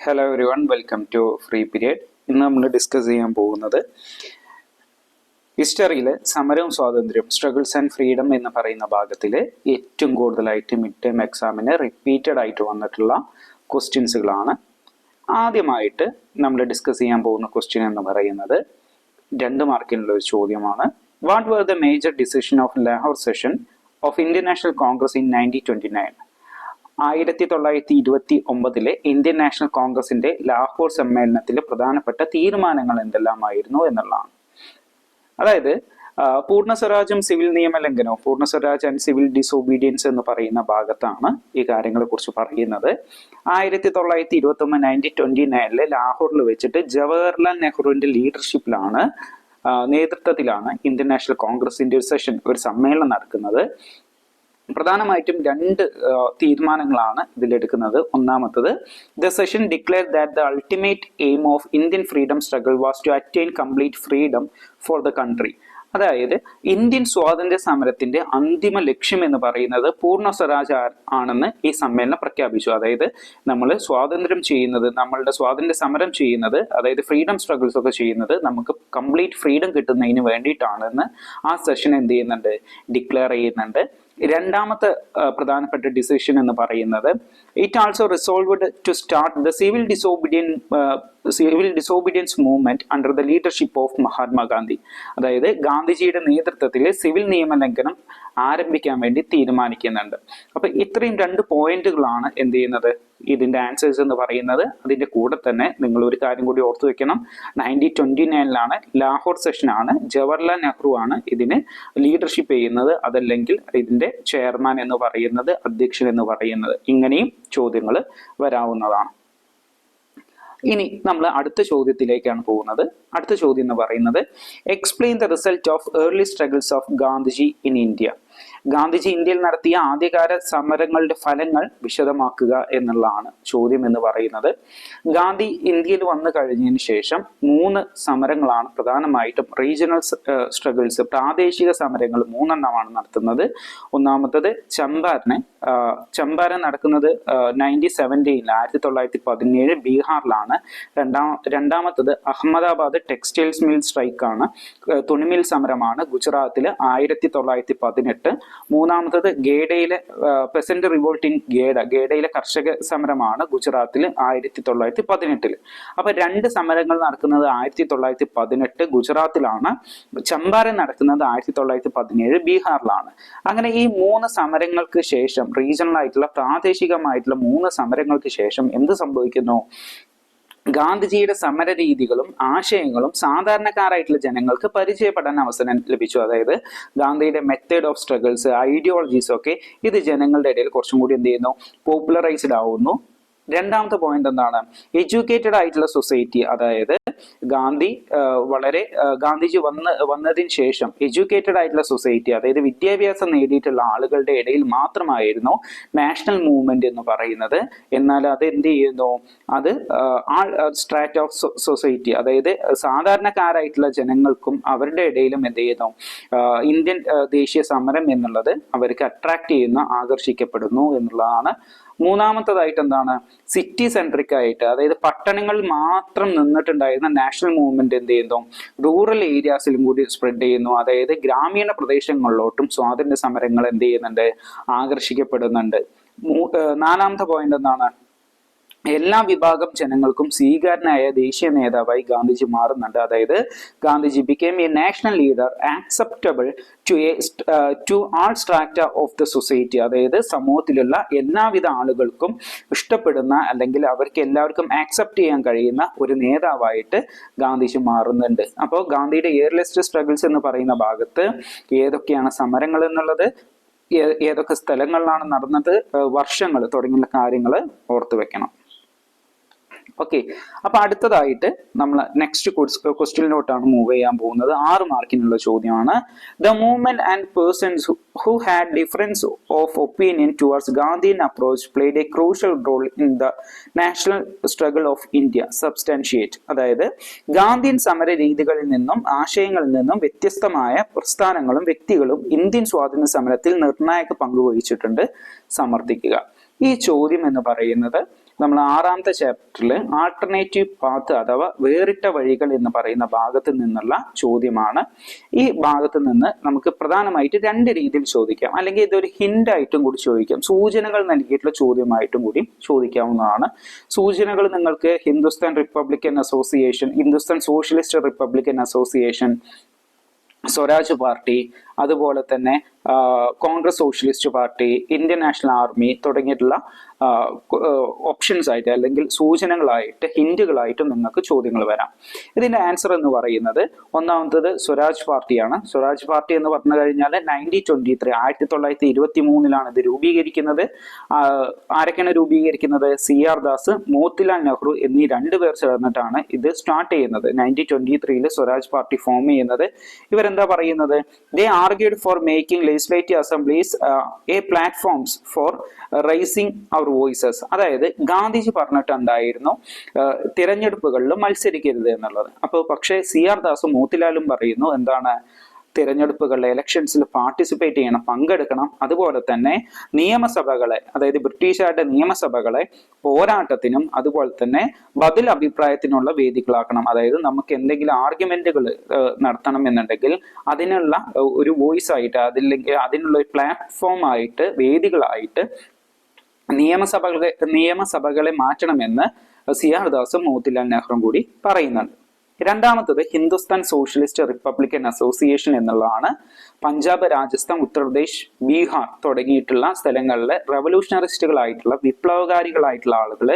Hello everyone, welcome to free period. ഇന്ന് നമ്മൾ discuss ചെയ്യാൻ പോകുന്നത് ഹിസ്റ്ററിയിൽ സമരവും സ്വാതന്ത്ര്യം, സ്ട്രഗിൾസ് ആൻഡ് ഫ്രീഡം എന്ന് പറയുന്ന ഭാഗത്തിൽ ഏറ്റവും കൂടുതലായിട്ട് മിഡ് ടേം എക്സാമിന് റിപ്പീറ്റഡ് ആയിട്ട് വന്നിട്ടുള്ള ക്വസ്റ്റ്യൻസുകളാണ്. ആദ്യമായിട്ട് നമ്മൾ ഡിസ്കസ് ചെയ്യാൻ പോകുന്ന ക്വസ്റ്റ്യൻ എന്ന് പറയുന്നത് 2 മാർക്കിനുള്ള ഒരു ചോദ്യമാണ്. What were the major decision of Lahore session of Indian national Congress in 1929? 1929 Indian National കോൺഗ്രസിന്റെ ലാഹോർ സമ്മേളനത്തിലെ പ്രധാനപ്പെട്ട തീരുമാനങ്ങൾ എന്തെല്ലാമായിരുന്നു എന്നുള്ളതാണ്. അതായത് പൂർണ്ണ സ്വരാജും സിവിൽ നിയമലംഘനവും, പൂർണ്ണ സ്വരാജ് ആൻഡ് സിവിൽ ഡിസോബീഡിയൻസ് എന്ന് പറയുന്ന ഭാഗത്താണ് ഈ കാര്യങ്ങളെ കുറിച്ച് പറയുന്നത്. 1929 1929 ലാഹോറിൽ വെച്ചിട്ട് ജവഹർലാൽ നെഹ്റുവിന്റെ ലീഡർഷിപ്പിലാണ്, നേതൃത്വത്തിലാണ് ഇന്ത്യൻ നാഷണൽ കോൺഗ്രസിന്റെ ഒരു സെഷൻ, ഒരു സമ്മേളനം നടക്കുന്നത്. പ്രധാനമായിട്ടും 2 തീരുമാനങ്ങളാണ് ഇതിലെടുക്കുന്നത്. ഒന്നാമത്തത്, the session declare that the ultimate aim of Indian freedom struggle was to attain complete freedom for the country. അതായത് ഇന്ത്യൻ സ്വാതന്ത്ര്യ സമരത്തിന്റെ അന്തിമ ലക്ഷ്യം എന്ന് പറയുന്നത് പൂർണ്ണ സ്വരാജ് ആണെന്ന് ഈ സമ്മേളനം പ്രഖ്യാപിച്ചു. അതായത് നമ്മൾ സ്വാതന്ത്ര്യം ചെയ്യുന്നത്, നമ്മളുടെ സ്വാതന്ത്ര്യ സമരം ചെയ്യുന്നത്, അതായത് ഫ്രീഡം സ്ട്രഗിൾസ് ഒക്കെ ചെയ്യുന്നത് നമുക്ക് കംപ്ലീറ്റ് ഫ്രീഡം കിട്ടുന്നതിന് വേണ്ടിയിട്ടാണെന്ന് ആ സെഷൻ എന്ത് ചെയ്യുന്നുണ്ട്, ഡിക്ലെയർ ചെയ്യുന്നുണ്ട്. രണ്ടാമത്തെ പ്രധാനപ്പെട്ട ഡിസിഷൻ എന്ന് പറയുന്നത്, it also resolved to start the civil disobedience movement under the leadership of Mahatma Gandhi. അതായത് ഗാന്ധിജിയുടെ നേതൃത്വത്തിൽ സിവിൽ നിയമലംഘനം ആരംഭിക്കാൻ വേണ്ടി തീരുമാനിക്കുന്നുണ്ട്. അപ്പൊ ഇത്രയും 2 പോയിന്റുകളാണ് എന്ത് ചെയ്യുന്നത്, ഇതിന്റെ ആൻസേഴ്സ് എന്ന് പറയുന്നത്. അതിന്റെ കൂടെ തന്നെ നിങ്ങൾ ഒരു കാര്യം കൂടി ഓർത്തു വെക്കണം. 1929 ലാഹോർ സെഷനാണ്, ജവഹർലാൽ നെഹ്റു ആണ് ഇതിന് ലീഡർഷിപ്പ് ചെയ്യുന്നത്, അതല്ലെങ്കിൽ ഇതിന്റെ ചെയർമാൻ എന്ന് പറയുന്നത്, അധ്യക്ഷൻ എന്ന് പറയുന്നത്. ഇങ്ങനെയും ചോദ്യങ്ങൾ വരാവുന്നതാണ്. ഇനി നമ്മൾ അടുത്ത ചോദ്യത്തിലേക്കാണ് പോകുന്നത്. അടുത്ത ചോദ്യം എന്ന് പറയുന്നത്, explain the result of early struggles of Gandhiji in India. Gandhiji ഇന്ത്യയിൽ നടത്തിയ ആദ്യകാല സമരങ്ങളുടെ ഫലങ്ങൾ വിശദമാക്കുക എന്നുള്ളതാണ് ചോദ്യം എന്ന് പറയുന്നത്. ഗാന്ധി ഇന്ത്യയിൽ വന്നു കഴിഞ്ഞതിന് ശേഷം 3 സമരങ്ങളാണ് പ്രധാനമായിട്ടും, റീജിയണൽ സ്ട്രഗിൾസ്, പ്രാദേശിക സമരങ്ങൾ 3 എണ്ണമാണ് നടത്തുന്നത്. ഒന്നാമത്തത് ചമ്പാരൻ നടക്കുന്നത് 1917 ബീഹാറിലാണ്. രണ്ടാമത്തത് അഹമ്മദാബാദ് ടെക്സ്റ്റൈൽസ് മിൽ സ്ട്രൈക്കാണ്, തുണിമിൽ സമരമാണ്, ഗുജറാത്തിൽ 1918. മൂന്നാമത്തത് ഗേഡയിലെ പെസന്റ് റിവോൾട്ട് ഇൻ ഗേഡയിലെ കർഷക സമരമാണ്, ഗുജറാത്തിൽ 1918. അപ്പൊ 2 സമരങ്ങൾ നടക്കുന്നത് 1918 ഗുജറാത്തിലാണ്, ചമ്പാരൻ നടക്കുന്നത് 1917 ബീഹാറിലാണ്. അങ്ങനെ ഈ 3 സമരങ്ങൾക്ക് ശേഷം, റീജിയണൽ ആയിട്ടുള്ള പ്രാദേശികമായിട്ടുള്ള 3 സമരങ്ങൾക്ക് ശേഷം എന്ത് സംഭവിക്കുന്നു, ഗാന്ധിജിയുടെ സമര രീതികളും ആശയങ്ങളും സാധാരണക്കാരായിട്ടുള്ള ജനങ്ങൾക്ക് പരിചയപ്പെടാൻ അവസരം ലഭിച്ചു. അതായത് ഗാന്ധിയുടെ മെത്തേഡ് ഓഫ് സ്ട്രഗിൾസ്, ഐഡിയോളജീസ് ഒക്കെ ഇത് ജനങ്ങളുടെ ഇടയിൽ കുറച്ചും കൂടി എന്ത് ചെയ്യുന്നു, പോപ്പുലറൈസ്ഡ് ആവുന്നു. രണ്ടാമത്തെ പോയിന്റ് എന്താണ്, എഡ്യൂക്കേറ്റഡ് ആയിട്ടുള്ള സൊസൈറ്റി. അതായത് ഗാന്ധിജി വന്നതിന് ശേഷം എഡ്യൂക്കേറ്റഡ് ആയിട്ടുള്ള സൊസൈറ്റി, അതായത് വിദ്യാഭ്യാസം നേടിയിട്ടുള്ള ആളുകളുടെ ഇടയിൽ മാത്രമായിരുന്നു നാഷണൽ മൂവ്മെന്റ് എന്ന് പറയുന്നത്. എന്നാൽ അത് എന്ത് ചെയ്യുന്നു, അത് സ്ട്രാറ്റ് ഓഫ് സൊസൈറ്റി, അതായത് സാധാരണക്കാരായിട്ടുള്ള ജനങ്ങൾക്കും അവരുടെ ഇടയിലും എന്ത് ചെയ്യുന്നു, ഇന്ത്യൻ ദേശീയ സമരം എന്നുള്ളത് അവർക്ക് അട്രാക്ട് ചെയ്യുന്ന, ആകർഷിക്കപ്പെടുന്നു എന്നുള്ളതാണ്. മൂന്നാമത്തതായിട്ട് എന്താണ്, സിറ്റി സെൻട്രിക് ആയിട്ട്, അതായത് പട്ടണങ്ങളിൽ മാത്രം നിന്നിട്ടുണ്ടായിരുന്ന നാഷണൽ മൂവ്മെന്റ് എന്ത് ചെയ്യുന്നു, റൂറൽ ഏരിയാസിലും കൂടി സ്പ്രെഡ് ചെയ്യുന്നു. അതായത് ഗ്രാമീണ പ്രദേശങ്ങളിലോട്ടും സ്വാതന്ത്ര്യ സമരങ്ങൾ എന്ത് ചെയ്യുന്നുണ്ട്, ആകർഷിക്കപ്പെടുന്നുണ്ട്. 4ാമത്തെ പോയിന്റ് എന്താണ്, എല്ലാ വിഭാഗം ജനങ്ങൾക്കും സ്വീകാര്യനായ ദേശീയ നേതാവായി ഗാന്ധിജി മാറുന്നുണ്ട്. അതായത് Gandhiji became a national leader acceptable to all strata of the society. അതായത് സമൂഹത്തിലുള്ള എല്ലാവിധ ആളുകൾക്കും ഇഷ്ടപ്പെടുന്ന, അല്ലെങ്കിൽ അവർക്ക് എല്ലാവർക്കും ആക്സെപ്റ്റ് ചെയ്യാൻ കഴിയുന്ന ഒരു നേതാവായിട്ട് ഗാന്ധിജി മാറുന്നുണ്ട്. അപ്പോൾ ഗാന്ധിയുടെ ഇയർലിസ്റ്റ് സ്ട്രഗിൾസ് എന്ന് പറയുന്ന ഭാഗത്ത് ഏതൊക്കെയാണ് സമരങ്ങൾ എന്നുള്ളത്, ഏതൊക്കെ സ്ഥലങ്ങളിലാണ് നടന്നത്, വർഷങ്ങൾ തുടങ്ങിയുള്ള കാര്യങ്ങൾ ഓർത്തു വെക്കണം. ഓക്കെ, അപ്പൊ അടുത്തതായിട്ട് നമ്മൾ നെക്സ്റ്റ് ക്വസ്റ്റ്യനിലോട്ടാണ് മൂവ് ചെയ്യാൻ പോകുന്നത്. 6 മാർക്കിനുള്ള ചോദ്യമാണ്. The movement and persons who had difference of opinion towards Gandhian approach played a crucial role in the national struggle of India substantiate. അതായത് ഗാന്ധിയൻ സമര രീതികളിൽ നിന്നും ആശയങ്ങളിൽ നിന്നും വ്യത്യസ്തമായ പ്രസ്ഥാനങ്ങളും വ്യക്തികളും ഇന്ത്യൻ സ്വാതന്ത്ര്യ സമരത്തിൽ നിർണായക പങ്ക് വഹിച്ചിട്ടുണ്ട് സമർത്ഥിക്കുക. ഈ ചോദ്യം എന്ന് പറയുന്നത് നമ്മൾ 6ാമത്തെ ചാപ്റ്ററിൽ ആൾട്ടർനേറ്റീവ് പാത്ത് അഥവാ വേറിട്ട വഴികൾ എന്ന് പറയുന്ന ഭാഗത്ത് നിന്നുള്ള ചോദ്യമാണ്. ഈ ഭാഗത്ത് നിന്ന് നമുക്ക് പ്രധാനമായിട്ട് 2 രീതിയിൽ ചോദിക്കാം, അല്ലെങ്കിൽ ഇതൊരു ഹിന്റ് ആയിട്ടും കൂടി ചോദിക്കാം, സൂചനകൾ നൽകിയിട്ടുള്ള ചോദ്യമായിട്ടും കൂടി ചോദിക്കാവുന്നതാണ്. സൂചനകൾ നിങ്ങൾക്ക് Hindustan Republican association, Hindustan socialist Republican association, Swaraj party, അതുപോലെ തന്നെ Congress socialist party, Indian national army തുടങ്ങിയിട്ടുള്ള ഓപ്ഷൻസ് ആയിട്ട് അല്ലെങ്കിൽ സൂചനകളായിട്ട് ഹിന്റുകളായിട്ടും നിങ്ങൾക്ക് ചോദ്യങ്ങൾ വരാം. ഇതിന്റെ ആൻസർ എന്ന് പറയുന്നത് ഒന്നാമത്തത് സ്വരാജ് പാർട്ടിയാണ്. സ്വരാജ് പാർട്ടി എന്ന് പറഞ്ഞു കഴിഞ്ഞാൽ 1923 1923 ഇത് രൂപീകരിക്കുന്നത്. ആരൊക്കെയാണ് രൂപീകരിക്കുന്നത്? CR ദാസ്, മോത്തിലാൽ നെഹ്റു എന്നീ 2 പേർ ചേർന്നിട്ടാണ് ഇത് സ്റ്റാർട്ട് ചെയ്യുന്നത്. 1923 സ്വരാജ് പാർട്ടി ഫോം ചെയ്യുന്നത്. ഇവരെന്താ പറയുന്നത്? They argued for making legislative assemblies a platforms for raising our voices. അതായത് ഗാന്ധിജി പറഞ്ഞിട്ട് എന്തായിരുന്നു? തിരഞ്ഞെടുപ്പുകളിൽ മത്സരിക്കരുത് എന്നുള്ളത്. അപ്പോൾ പക്ഷേ CR ദാസും മോത്തിലാലും പറയുന്നു എന്താണ്? തിരഞ്ഞെടുപ്പുകളിലെ ഇലക്ഷൻസിൽ പാർട്ടിസിപ്പേറ്റ് ചെയ്യണം, പങ്കെടുക്കണം. അതുപോലെ തന്നെ നിയമസഭകളെ, അതായത് ബ്രിട്ടീഷുകാരുടെ നിയമസഭകളെ പോരാട്ടത്തിനും അതുപോലെ തന്നെ ബദൽ അഭിപ്രായത്തിനുള്ള വേദികളാക്കണം. അതായത് നമുക്ക് എന്തെങ്കിലും ആർഗ്യുമെന്റുകൾ നടത്തണം എന്നുണ്ടെങ്കിൽ അതിനുള്ള ഒരു വോയിസ് ആയിട്ട്, അതിനുള്ള ഒരു പ്ലാറ്റ്ഫോം ആയിട്ട്, വേദികളായിട്ട് നിയമസഭകളെ മാറ്റണമെന്ന് CR ദാസും മോത്തിലാൽ നെഹ്റുവും കൂടി പറയുന്നുണ്ട്. രണ്ടാമത്തത് ഹിന്ദുസ്ഥാൻ സോഷ്യലിസ്റ്റ് റിപ്പബ്ലിക്കൻ അസോസിയേഷൻ എന്നുള്ളതാണ്. പഞ്ചാബ്, രാജസ്ഥാൻ, ഉത്തർപ്രദേശ്, ബീഹാർ തുടങ്ങിയിട്ടുള്ള സ്ഥലങ്ങളിലെ റവല്യൂഷണറിസ്റ്റുകളായിട്ടുള്ള വിപ്ലവകാരികളായിട്ടുള്ള ആളുകൾ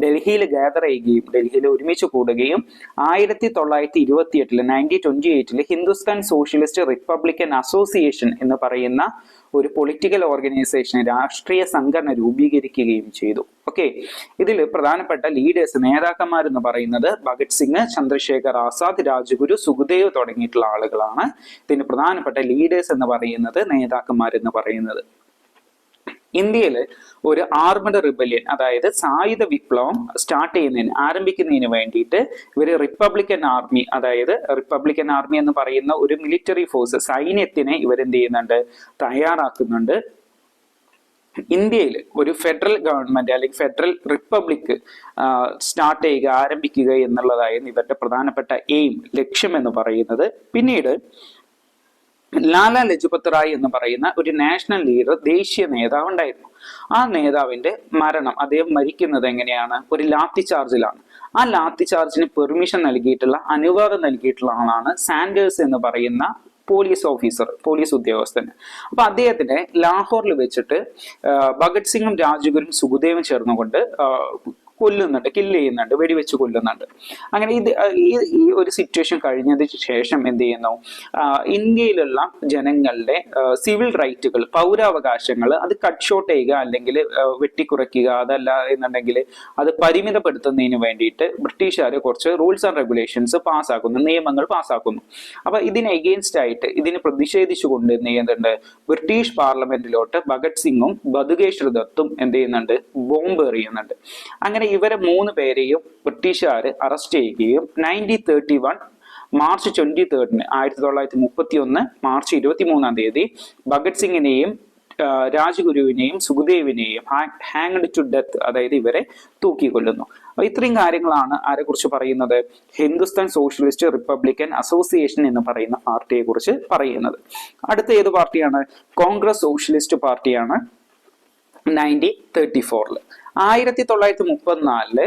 ഡൽഹിയിൽ ഗ്യാദർ ചെയ്യുകയും ഡൽഹിയിൽ ഒരുമിച്ച് കൂടുകയും 1928 1928 ഹിന്ദുസ്ഥാൻ സോഷ്യലിസ്റ്റ് റിപ്പബ്ലിക്കൻ അസോസിയേഷൻ എന്ന് പറയുന്ന ഒരു പൊളിറ്റിക്കൽ ഓർഗനൈസേഷൻ, രാഷ്ട്രീയ സംഘടന രൂപീകരിക്കുകയും ചെയ്തു. ഓക്കെ, ഇതിൽ പ്രധാനപ്പെട്ട ലീഡേഴ്സ്, നേതാക്കന്മാർ എന്ന് പറയുന്നത് ഭഗത് സിംഗ്, ചന്ദ്രശേഖർ ആസാദ്, രാജ്ഗുരു, സുഖദേവ് തുടങ്ങിയിട്ടുള്ള ആളുകളാണ്. ഇതിന് പ്രധാനപ്പെട്ട ലീഡേഴ്സ് എന്ന് പറയുന്നത്, നേതാക്കന്മാർ എന്ന് പറയുന്നത്. ഇന്ത്യയിൽ ഒരു ആർമഡ് റിബല്യൻ, അതായത് സായുധ വിപ്ലവം സ്റ്റാർട്ട് ചെയ്യുന്നതിന്, ആരംഭിക്കുന്നതിന് വേണ്ടിയിട്ട് ഇവര് റിപ്പബ്ലിക്കൻ ആർമി, അതായത് റിപ്പബ്ലിക്കൻ ആർമി എന്ന് പറയുന്ന ഒരു മിലിറ്ററി ഫോഴ്സ്, സൈന്യത്തിനെ ഇവരെന്ത് ചെയ്യുന്നുണ്ട്? തയ്യാറാക്കുന്നുണ്ട്. ഇന്ത്യയിൽ ഒരു ഫെഡറൽ ഗവൺമെന്റ് അല്ലെങ്കിൽ ഫെഡറൽ റിപ്പബ്ലിക് സ്റ്റാർട്ട് ചെയ്യുക, ആരംഭിക്കുക എന്നുള്ളതായിരുന്നു ഇവരുടെ പ്രധാനപ്പെട്ട എയിം, ലക്ഷ്യം എന്ന് പറയുന്നത്. പിന്നീട് ലാലാ ലജ്പത് റായ് എന്ന് പറയുന്ന ഒരു നാഷണൽ ലീഡർ, ദേശീയ നേതാവ് ഉണ്ടായിരുന്നു. ആ നേതാവിന്റെ മരണം, അദ്ദേഹം മരിക്കുന്നത് എങ്ങനെയാണ്? ഒരു ലാത്തി ചാർജിലാണ്. ആ ലാത്തി ചാർജിന് പെർമിഷൻ നൽകിയിട്ടുള്ള, അനുവാദം നൽകിയിട്ടുള്ള ആളാണ് സാൻഡേഴ്സ് എന്ന് പറയുന്ന പോലീസ് ഓഫീസർ, പോലീസ് ഉദ്യോഗസ്ഥൻ. അപ്പൊ അദ്ദേഹത്തിനെ ലാഹോറിൽ വെച്ചിട്ട് ഭഗത് സിംഗും രാജ്ഗുരും സുഖദേവും ചേർന്നുകൊണ്ട് കൊല്ലുന്നുണ്ട്, കില്ല് ചെയ്യുന്നുണ്ട്, വെടിവെച്ച് കൊല്ലുന്നുണ്ട്. അങ്ങനെ ഈ ഒരു സിറ്റുവേഷൻ കഴിഞ്ഞതിന് ശേഷം എന്ത് ചെയ്യുന്നു? ഇന്ത്യയിലുള്ള ജനങ്ങളുടെ സിവിൽ റൈറ്റുകൾ, പൗരാവകാശങ്ങൾ അത് കട്ട് ഷോർട്ട് ചെയ്യുക, അല്ലെങ്കിൽ വെട്ടിക്കുറയ്ക്കുക, അതല്ല എന്നുണ്ടെങ്കിൽ അത് പരിമിതപ്പെടുത്തുന്നതിന് വേണ്ടിയിട്ട് ബ്രിട്ടീഷുകാർ കുറച്ച് റൂൾസ് ആൻഡ് റെഗുലേഷൻസ് പാസ്സാക്കുന്നു, നിയമങ്ങൾ പാസ്സാക്കുന്നു. അപ്പൊ ഇതിന് എഗെയിൻസ്റ്റ് ആയിട്ട്, ഇതിന് പ്രതിഷേധിച്ചുകൊണ്ട് എന്ത് ചെയ്യുന്നുണ്ട്? ബ്രിട്ടീഷ് പാർലമെന്റിലോട്ട് ഭഗത് സിംഗും ബതുകേശ്വർ ദത്തും എന്ത് ചെയ്യുന്നുണ്ട്? ബോംബ് എറിയുന്നുണ്ട്. അങ്ങനെ ഇവരെ 3 പേരെയും ബ്രിട്ടീഷുകാർ അറസ്റ്റ് ചെയ്യുകയും 1931 മാർച്ച് 23 1931 മാർച്ച് 23 ഭഗത് സിംഗിനെയും രാജ്ഗുരുവിനെയും സുഖദേവിനെയും ഹാങ്ഡ് ടു ഡെത്ത്, അതായത് ഇവരെ തൂക്കിക്കൊല്ലുന്നു. ഇത്രയും കാര്യങ്ങളാണ് ആരെ കുറിച്ച് പറയുന്നത്? ഹിന്ദുസ്ഥാൻ സോഷ്യലിസ്റ്റ് റിപ്പബ്ലിക്കൻ അസോസിയേഷൻ എന്ന് പറയുന്ന പാർട്ടിയെ കുറിച്ച് പറയുന്നത്. അടുത്ത ഏത് പാർട്ടിയാണ്? കോൺഗ്രസ് സോഷ്യലിസ്റ്റ് പാർട്ടിയാണ്. 1934 1934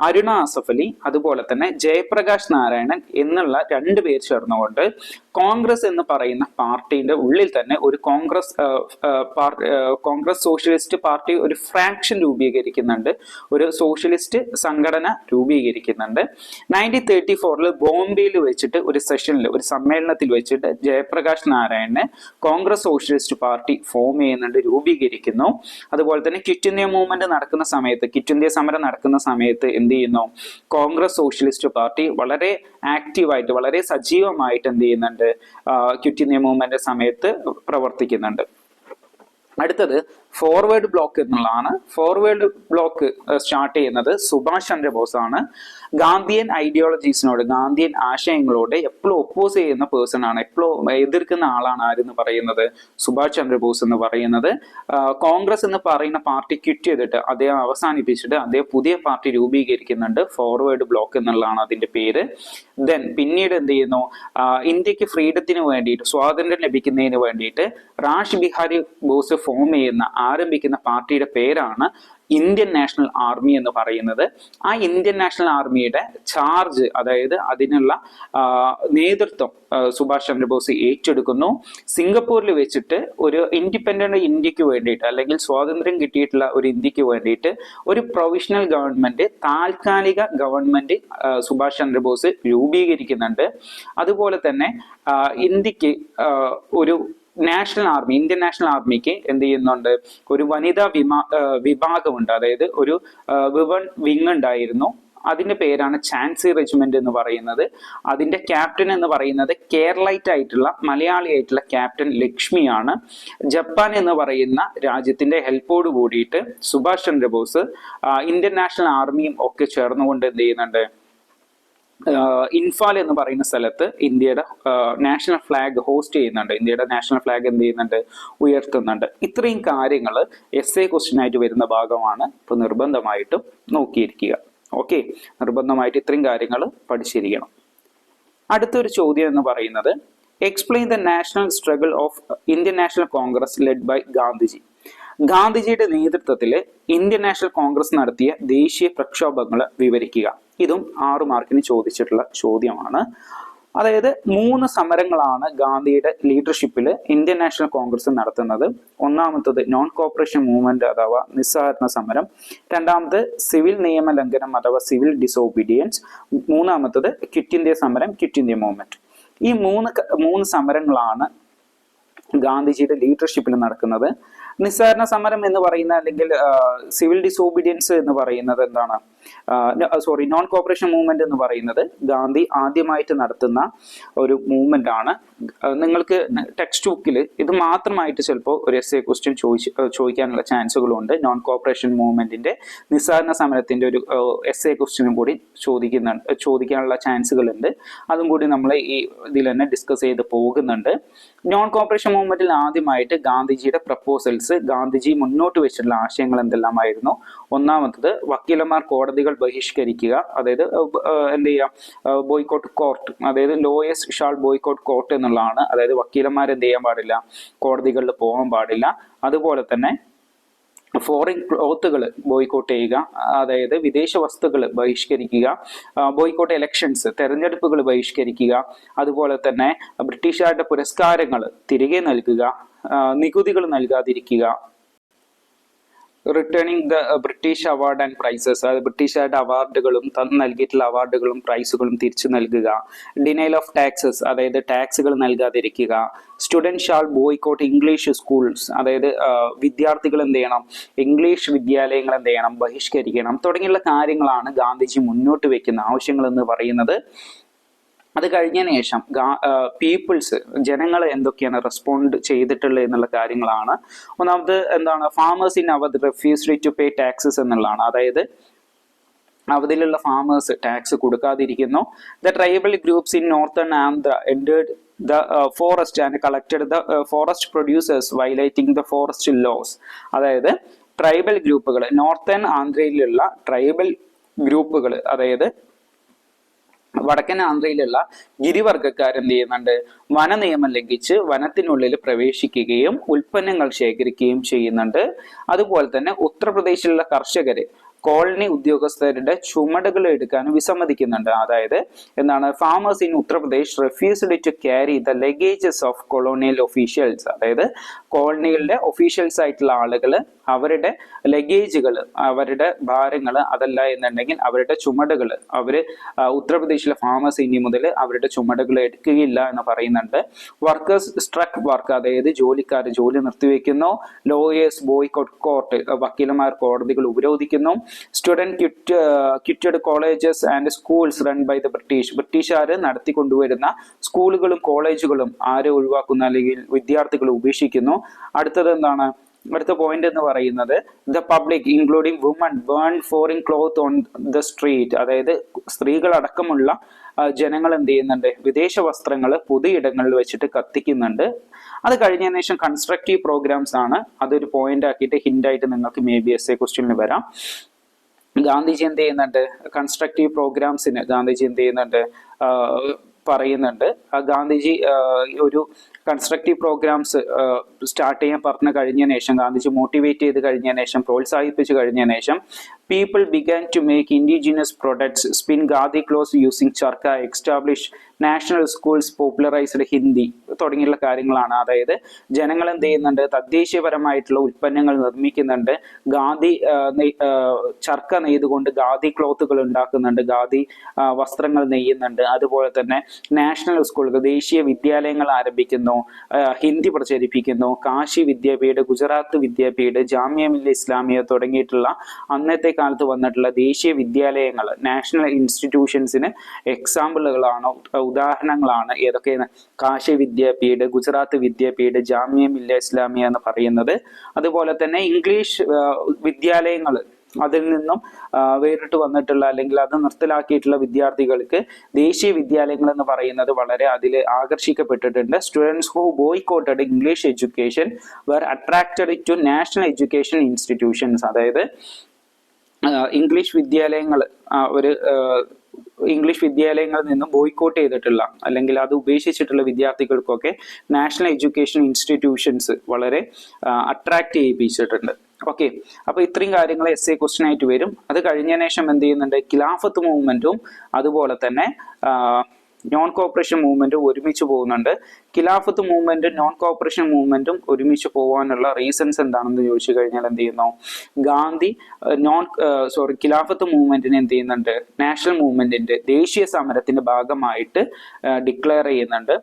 അരുണ അസഫ് അലി അതുപോലെ തന്നെ ജയപ്രകാശ് നാരായണൻ എന്നുള്ള 2 പേർ ചേർന്നുകൊണ്ട് കോൺഗ്രസ് എന്ന് പറയുന്ന പാർട്ടിയുടെ ഉള്ളിൽ തന്നെ ഒരു കോൺഗ്രസ് സോഷ്യലിസ്റ്റ് പാർട്ടി ഒരു ഫ്രാക്ഷൻ രൂപീകരിക്കുന്നുണ്ട്, ഒരു സോഷ്യലിസ്റ്റ് സംഘടന രൂപീകരിക്കുന്നുണ്ട്. 1934 ബോംബെയിൽ വെച്ചിട്ട് ഒരു സെഷനിൽ, ഒരു സമ്മേളനത്തിൽ വെച്ചിട്ട് ജയപ്രകാശ് നാരായണന് കോൺഗ്രസ് സോഷ്യലിസ്റ്റ് പാർട്ടി ഫോം ചെയ്യുന്നുണ്ട്, രൂപീകരിക്കുന്നു. അതുപോലെ തന്നെ ക്വിറ്റ് ഇന്ത്യ മൂവ്മെന്റ് നടക്കുന്ന സമയത്ത്, ക്വിറ്റ് ഇന്ത്യ സമരം നടക്കുന്ന സമയത്ത് എന്ത് ചെയ്യുന്നു? കോൺഗ്രസ് സോഷ്യലിസ്റ്റ് പാർട്ടി വളരെ ആക്റ്റീവായിട്ട്, വളരെ സജീവമായിട്ട് എന്ത് ചെയ്യുന്നുണ്ട്? ക്വിറ്റ് ഇന്ത്യ മൂവ്മെന്റ് സമയത്ത് പ്രവർത്തിക്കുന്നുണ്ട്. അടുത്തത് ഫോർവേഡ് ബ്ലോക്ക് എന്നുള്ളതാണ്. ഫോർവേഡ് ബ്ലോക്ക് സ്റ്റാർട്ട് ചെയ്യുന്നത് സുഭാഷ് ചന്ദ്രബോസ് ആണ്. ഗാന്ധിയൻ ഐഡിയോളജീസിനോട്, ഗാന്ധിയൻ ആശയങ്ങളോട് എപ്പോഴും ഒപ്പോസ് ചെയ്യുന്ന പേഴ്സൺ ആണ്, എപ്പോഴും എതിർക്കുന്ന ആളാണ് ആരെന്ന് പറയുന്നത്, സുഭാഷ് ചന്ദ്രബോസ് എന്ന് പറയുന്നത്. കോൺഗ്രസ് എന്ന് പറയുന്ന പാർട്ടി ക്വിറ്റ് ചെയ്തിട്ട് അദ്ദേഹം അവസാനിപ്പിച്ചിട്ട് അദ്ദേഹം പുതിയ പാർട്ടി രൂപീകരിക്കുന്നുണ്ട്. ഫോർവേഡ് ബ്ലോക്ക് എന്നുള്ളതാണ് അതിന്റെ പേര്. ദെൻ പിന്നീട് എന്ത് ചെയ്യുന്നു, ഇന്ത്യക്ക് ഫ്രീഡത്തിന് വേണ്ടിയിട്ട്, സ്വാതന്ത്ര്യം ലഭിക്കുന്നതിന് വേണ്ടിയിട്ട് റാഷ് ബിഹാരി ബോസ് ആരംഭിക്കുന്ന പാർട്ടിയുടെ പേരാണ് ഇന്ത്യൻ നാഷണൽ ആർമി എന്ന് പറയുന്നത്. ആ ഇന്ത്യൻ നാഷണൽ ആർമിയുടെ ചാർജ്, അതായത് അതിനുള്ള നേതൃത്വം സുഭാഷ് ചന്ദ്രബോസ് ഏറ്റെടുക്കുന്നു. സിംഗപ്പൂരിൽ വെച്ചിട്ട് ഒരു ഇൻഡിപെൻഡന്റ് ഇന്ത്യക്ക് വേണ്ടിയിട്ട്, അല്ലെങ്കിൽ സ്വാതന്ത്ര്യം കിട്ടിയിട്ടുള്ള ഒരു ഇന്ത്യക്ക് വേണ്ടിയിട്ട് ഒരു പ്രൊവിഷണൽ ഗവൺമെന്റ്, താൽക്കാലിക ഗവൺമെന്റ് സുഭാഷ് ചന്ദ്രബോസ് രൂപീകരിക്കുന്നുണ്ട്. അതുപോലെ തന്നെ ഇന്ത്യക്ക് ഒരു നാഷണൽ ആർമി, ഇന്ത്യൻ നാഷണൽ ആർമിക്ക് എന്ത് ചെയ്യുന്നുണ്ട്, ഒരു വനിതാ വിഭാഗമുണ്ട്, അതായത് ഒരു വിമൺ വിങ് ഉണ്ടായിരുന്നു. അതിന്റെ പേരാണ് ഝാൻസി റെജിമെന്റ് എന്ന് പറയുന്നത്. അതിന്റെ ക്യാപ്റ്റൻ എന്ന് പറയുന്നത് കേരളൈറ്റ് ആയിട്ടുള്ള, മലയാളി ആയിട്ടുള്ള ക്യാപ്റ്റൻ ലക്ഷ്മിയാണ്. ജപ്പാൻ എന്ന് പറയുന്ന രാജ്യത്തിന്റെ ഹെൽപ്പോട് കൂടിയിട്ട് സുഭാഷ് ചന്ദ്രബോസ് ഇന്ത്യൻ നാഷണൽ ആർമിയും ഒക്കെ ചേർന്നുകൊണ്ട് എന്ത് ചെയ്യുന്നുണ്ട്, ഇൻഫാൽ എന്ന് പറയുന്ന സ്ഥലത്ത് ഇന്ത്യയുടെ നാഷണൽ ഫ്ലാഗ് ഹോസ്റ്റ് ചെയ്യുന്നുണ്ട്. ഇന്ത്യയുടെ നാഷണൽ ഫ്ലാഗ് എന്ത് ചെയ്യുന്നുണ്ട്, ഉയർത്തുന്നുണ്ട്. ഇത്രയും കാര്യങ്ങൾ എസ്എ ക്വസ്റ്റ്യൻ ആയിട്ട് വരുന്ന ഭാഗമാണ്. ഇപ്പൊ നിർബന്ധമായിട്ടും നോക്കിയിരിക്കുക. ഓക്കെ, നിർബന്ധമായിട്ട് ഇത്രയും കാര്യങ്ങൾ പഠിച്ചിരിക്കണം. അടുത്തൊരു ചോദ്യം എന്ന് പറയുന്നത്, explain the national struggle of Indian national Congress led by Gandhiji. ഗാന്ധിജിയുടെ നേതൃത്വത്തിൽ ഇന്ത്യൻ നാഷണൽ കോൺഗ്രസ് നടത്തിയ ദേശീയ പ്രക്ഷോഭങ്ങൾ വിവരിക്കുക. ഇതും 6 മാർക്കിന് ചോദിച്ചിട്ടുള്ള ചോദ്യമാണ്. അതായത് 3 സമരങ്ങളാണ് ഗാന്ധിയുടെ ലീഡർഷിപ്പിൽ ഇന്ത്യൻ നാഷണൽ കോൺഗ്രസ് നടത്തുന്നത്. ഒന്നാമത്തത് നോൺ കോപ്പറേഷൻ മൂവ്മെന്റ് അഥവാ നിസ്സഹകരണ സമരം, രണ്ടാമത് സിവിൽ നിയമ ലംഘനം അഥവാ സിവിൽ ഡിസോബീഡിയൻസ്, മൂന്നാമത്തത് ക്വിറ്റ് ഇന്ത്യ സമരം, ക്വിറ്റ് ഇന്ത്യ മൂവ്മെന്റ്. ഈ മൂന്ന് സമരങ്ങളാണ് ഗാന്ധിജിയുടെ ലീഡർഷിപ്പിൽ നടക്കുന്നത്. നിസ്സഹകരണ സമരം എന്ന് പറയുന്ന, അല്ലെങ്കിൽ സിവിൽ ഡിസോബീഡിയൻസ് എന്ന് പറയുന്നത് എന്താണ്, നോൺ കോപ്പറേഷൻ മൂവ്മെന്റ് എന്ന് പറയുന്നത് ഗാന്ധി ആദ്യമായിട്ട് നടത്തുന്ന ഒരു മൂവ്മെന്റ് ആണ്. നിങ്ങൾക്ക് ടെക്സ്റ്റ് ബുക്കിൽ ഇത് മാത്രമായിട്ട് ചിലപ്പോൾ ഒരു എസ്എ ക്വസ്റ്റ്യൻ ചോദിക്കാനുള്ള ചാൻസുകളുണ്ട്. നോൺ കോപ്പറേഷൻ മൂവ്മെന്റിന്റെ, നിസ്സഹകരണ സമരത്തിന്റെ ഒരു എസ്എ ക്വസ്റ്റ്യനും കൂടി ചോദിക്കാനുള്ള ചാൻസുകളുണ്ട്. അതും കൂടി നമ്മൾ ഈ ഇതിൽ തന്നെ ഡിസ്കസ് ചെയ്ത് പോകുന്നുണ്ട്. നോൺ കോപ്പറേഷൻ മൂവ്മെന്റിൽ ആദ്യമായിട്ട് ഗാന്ധിജിയുടെ പ്രപ്പോസൽസ്, ഗാന്ധിജി മുന്നോട്ട് വെച്ചിട്ടുള്ള ആശയങ്ങൾ എന്തെല്ലാമായിരുന്നു? ഒന്നാമത്തത് വക്കീലന്മാർ കോടതികൾ ബഹിഷ്കരിക്കുക, അതായത് എന്ത് ചെയ്യാം, ബോയ്ക്കോട്ട് കോർട്ട്, അതായത് ലോയേഴ്സ് ഷാൾ ബോയ്ക്കോട്ട് കോർട്ട് എന്നുള്ളതാണ്. അതായത് വക്കീലന്മാർ എന്ത് ചെയ്യാൻ പാടില്ല, കോടതികളിൽ പോകാൻ പാടില്ല. അതുപോലെ തന്നെ ഫോറിൻ ക്ലോത്തുകൾ ബോയ്ക്കോട്ട് ചെയ്യുക, അതായത് വിദേശ വസ്തുക്കൾ ബഹിഷ്കരിക്കുക. ബോയ്ക്കോട്ട് ഇലക്ഷൻസ്, തെരഞ്ഞെടുപ്പുകൾ ബഹിഷ്കരിക്കുക. അതുപോലെ തന്നെ ബ്രിട്ടീഷുകാരുടെ പുരസ്കാരങ്ങൾ തിരികെ നൽകുക, നികുതികൾ നൽകാതിരിക്കുക. Returning the British award and prizes, അതായത് ബ്രിട്ടീഷുകാരുടെ അവാർഡുകളും നൽകിയിട്ടുള്ള അവാർഡുകളും പ്രൈസുകളും തിരിച്ചു നൽകുക. ഡിനൈൽ ഓഫ് ടാക്സസ്, അതായത് ടാക്സുകൾ നൽകാതിരിക്കുക. Student shall boycott English schools, അതായത് വിദ്യാർത്ഥികൾ എന്ത് ചെയ്യണം, ഇംഗ്ലീഷ് വിദ്യാലയങ്ങൾ എന്ത് ചെയ്യണം, ബഹിഷ്കരിക്കണം. തുടങ്ങിയുള്ള കാര്യങ്ങളാണ് ഗാന്ധിജി മുന്നോട്ട് വെക്കുന്ന ആവശ്യങ്ങൾ എന്ന് പറയുന്നത്. അത് കഴിഞ്ഞതിന് ശേഷം പീപ്പിൾസ്, ജനങ്ങൾ എന്തൊക്കെയാണ് റെസ്പോണ്ട് ചെയ്തിട്ടുള്ളത് എന്നുള്ള കാര്യങ്ങളാണ്. ഒന്നാമത് എന്താണ്, farmers in Awadh refused to pay taxes എന്നുള്ളതാണ്. അതായത് അവധിലുള്ള ഫാമേഴ്സ് ടാക്സ് കൊടുക്കാതിരിക്കുന്നു. The tribal groups in northern Andhra entered the forest and collected the forest producers violating the forest laws. അതായത് ട്രൈബൽ ഗ്രൂപ്പുകൾ, നോർത്തേൺ ആന്ധ്രയിലുള്ള ട്രൈബൽ ഗ്രൂപ്പുകൾ, അതായത് വടക്കൻ ആന്ധ്രയിലുള്ള ഗിരിവർഗക്കാരെന്ത് ചെയ്യുന്നുണ്ട്, വന നിയമം ലംഘിച്ച് വനത്തിനുള്ളിൽ പ്രവേശിക്കുകയും ഉൽപ്പന്നങ്ങൾ ശേഖരിക്കുകയും ചെയ്യുന്നുണ്ട്. അതുപോലെ തന്നെ ഉത്തർപ്രദേശിലുള്ള കർഷകര് കോളനി ഉദ്യോഗസ്ഥരുടെ ചുമടുകൾ എടുക്കാൻ വിസമ്മതിക്കുന്നുണ്ട്. അതായത് എന്താണ്, farmers in Uttar Pradesh refused to carry the luggages of colonial officials. അതായത് കോളനികളുടെ ഒഫീഷ്യൽസ് ആയിട്ടുള്ള ആളുകൾ അവരുടെ ലഗേജുകൾ, അവരുടെ ഭാരങ്ങൾ, അതല്ല എന്നുണ്ടെങ്കിൽ അവരുടെ ചുമടുകൾ, അവര് ഉത്തർപ്രദേശിലെ ഫാമേഴ്സ് ഇനി മുതൽ അവരുടെ ചുമടുകൾ എടുക്കുകയില്ല എന്ന് പറയുന്നുണ്ട്. വർക്കേഴ്സ് സ്ട്രക്ക് വർക്ക്, അതായത് ജോലിക്കാർ ജോലി നിർത്തിവെക്കുന്നു. ലോയേഴ്സ് ബോയ്ക്കോട്ട് കോർട്ട്, വക്കീലന്മാർ കോടതികൾ ഉപരോധിക്കുന്നു. Student quitted colleges and schools run by the British, ബ്രിട്ടീഷുകാർ നടത്തിക്കൊണ്ടുവരുന്ന സ്കൂളുകളും കോളേജുകളും ആരെ ഒഴിവാക്കുന്ന, അല്ലെങ്കിൽ വിദ്യാർത്ഥികൾ ഉപേക്ഷിക്കുന്നു. അടുത്തത് എന്താണ്, അടുത്ത പോയിന്റ് എന്ന് പറയുന്നത് the public including woman burn foreign cloth on the street, അതായത് സ്ത്രീകളടക്കമുള്ള ജനങ്ങൾ എന്ത് ചെയ്യുന്നുണ്ട്, വിദേശ വസ്ത്രങ്ങൾ പൊതുയിടങ്ങളിൽ വെച്ചിട്ട് കത്തിക്കുന്നുണ്ട്. അത് കഴിഞ്ഞതിന് ശേഷം കൺസ്ട്രക്റ്റീവ് പ്രോഗ്രാംസ് ആണ്. അതൊരു പോയിന്റ് ആക്കിയിട്ട് ഹിന്റ് ആയിട്ട് നിങ്ങൾക്ക് മേ ബി എസ് എ ക്വസ്റ്റ്യനിൽ വരാം. ഗാന്ധിജി എന്ത് ചെയ്യുന്നുണ്ട്, കൺസ്ട്രക്റ്റീവ് പ്രോഗ്രാംസിന് ഗാന്ധിജി എന്ത് ചെയ്യുന്നുണ്ട്, പറയുന്നുണ്ട്. ഗാന്ധിജി ഒരു കൺസ്ട്രക്റ്റീവ് പ്രോഗ്രാംസ് സ്റ്റാർട്ട് ചെയ്യാൻ പറഞ്ഞു കഴിഞ്ഞതിന് ശേഷം, ഗാന്ധിജി മോട്ടിവേറ്റ് ചെയ്ത് കഴിഞ്ഞതിന് ശേഷം, പ്രോത്സാഹിപ്പിച്ചു കഴിഞ്ഞതിന് ശേഷം, people began to make indigenous products, spin khadi clothes using charkha, establish national schools, popularized Hindi തുടങ്ങിയുള്ള കാര്യങ്ങളാണ്. അതായത് ജനങ്ങൾ എന്ത് ചെയ്യുന്നുണ്ട്, തദ്ദേശീയപരമായിട്ടുള്ള ഉൽപ്പന്നങ്ങൾ നിർമ്മിക്കുന്നുണ്ട്, ഖാദി ചർക്ക നെയ്തുകൊണ്ട് ഖാദി ക്ലോത്തുകൾ ഉണ്ടാക്കുന്നുണ്ട്, ഖാദി വസ്ത്രങ്ങൾ നെയ്യുന്നുണ്ട്. അതുപോലെ തന്നെ നാഷണൽ സ്കൂളുകൾ, ദേശീയ വിദ്യാലയങ്ങൾ ആരംഭിക്കുന്നു, ഹിന്ദി പ്രചരിപ്പിക്കുന്നു, കാശി വിദ്യാപീഠ്, ഗുജറാത്ത് വിദ്യാപീഠ്, ജാമിയ മില്ലിയ ഇസ്ലാമിയ തുടങ്ങിയിട്ടുള്ള അന്നത്തെ കാലത്ത് വന്നിട്ടുള്ള ദേശീയ വിദ്യാലയങ്ങൾ, നാഷണൽ ഇൻസ്റ്റിറ്റ്യൂഷൻസിന് എക്സാമ്പിളുകളാണ്, ഉദാഹരണങ്ങളാണ് ഏതൊക്കെയാണ്, കാശി വിദ്യാപീഠ്, ഗുജറാത്ത് വിദ്യാപീഠ്, ജാമിയ മില്ലിയ ഇസ്ലാമിയ എന്ന് പറയുന്നത്. അതുപോലെ തന്നെ ഇംഗ്ലീഷ് വിദ്യാലയങ്ങൾ, അതിൽ നിന്നും വേറിട്ട് വന്നിട്ടുള്ള അല്ലെങ്കിൽ അത് നിർത്തലാക്കിയിട്ടുള്ള വിദ്യാർത്ഥികൾക്ക് ദേശീയ വിദ്യാലയങ്ങൾ എന്ന് പറയുന്നത് വളരെ അതിൽ ആകർഷിക്കപ്പെട്ടിട്ടുണ്ട്. Students who boycotted English education were attracted to national education institutions, അതായത് ഇംഗ്ലീഷ് വിദ്യാലയങ്ങൾ ഇംഗ്ലീഷ് വിദ്യാലയങ്ങളിൽ നിന്നും ബോയ്ക്കോട്ട് ചെയ്തിട്ടുള്ള അല്ലെങ്കിൽ അത് ഉപേക്ഷിച്ചിട്ടുള്ള വിദ്യാർത്ഥികൾക്കൊക്കെ നാഷണൽ എഡ്യൂക്കേഷൻ ഇൻസ്റ്റിറ്റ്യൂഷൻസ് വളരെ അട്രാക്ട് ചെയ്യിപ്പിച്ചിട്ടുണ്ട്. ഓക്കെ, അപ്പൊ ഇത്രയും കാര്യങ്ങൾ എസ് എ ക്വസ്റ്റ്യൻ ആയിട്ട് വരും. അത് കഴിഞ്ഞതിന് ശേഷം എന്ത് ചെയ്യുന്നുണ്ട്, ഖിലാഫത്ത് മൂവ്മെന്റും അതുപോലെ തന്നെ നോൺ കോപ്പറേഷൻ മൂവ്മെന്റും ഒരുമിച്ച് പോകുന്നുണ്ട്. ഖിലാഫത്ത് മൂവ്മെന്റും നോൺ കോപ്പറേഷൻ മൂവ്മെന്റും ഒരുമിച്ച് പോകാനുള്ള റീസൺസ് എന്താണെന്ന് ചോദിച്ചു കഴിഞ്ഞാൽ എന്ത് ചെയ്യുന്നു, ഗാന്ധി ഖിലാഫത്ത് മൂവ്മെന്റിനെ എന്ത് ചെയ്യുന്നുണ്ട്, നാഷണൽ മൂവ്മെന്റിന്റെ ദേശീയ സമരത്തിന്റെ ഭാഗമായിട്ട് ഡിക്ലെയർ ചെയ്യുന്നുണ്ട്.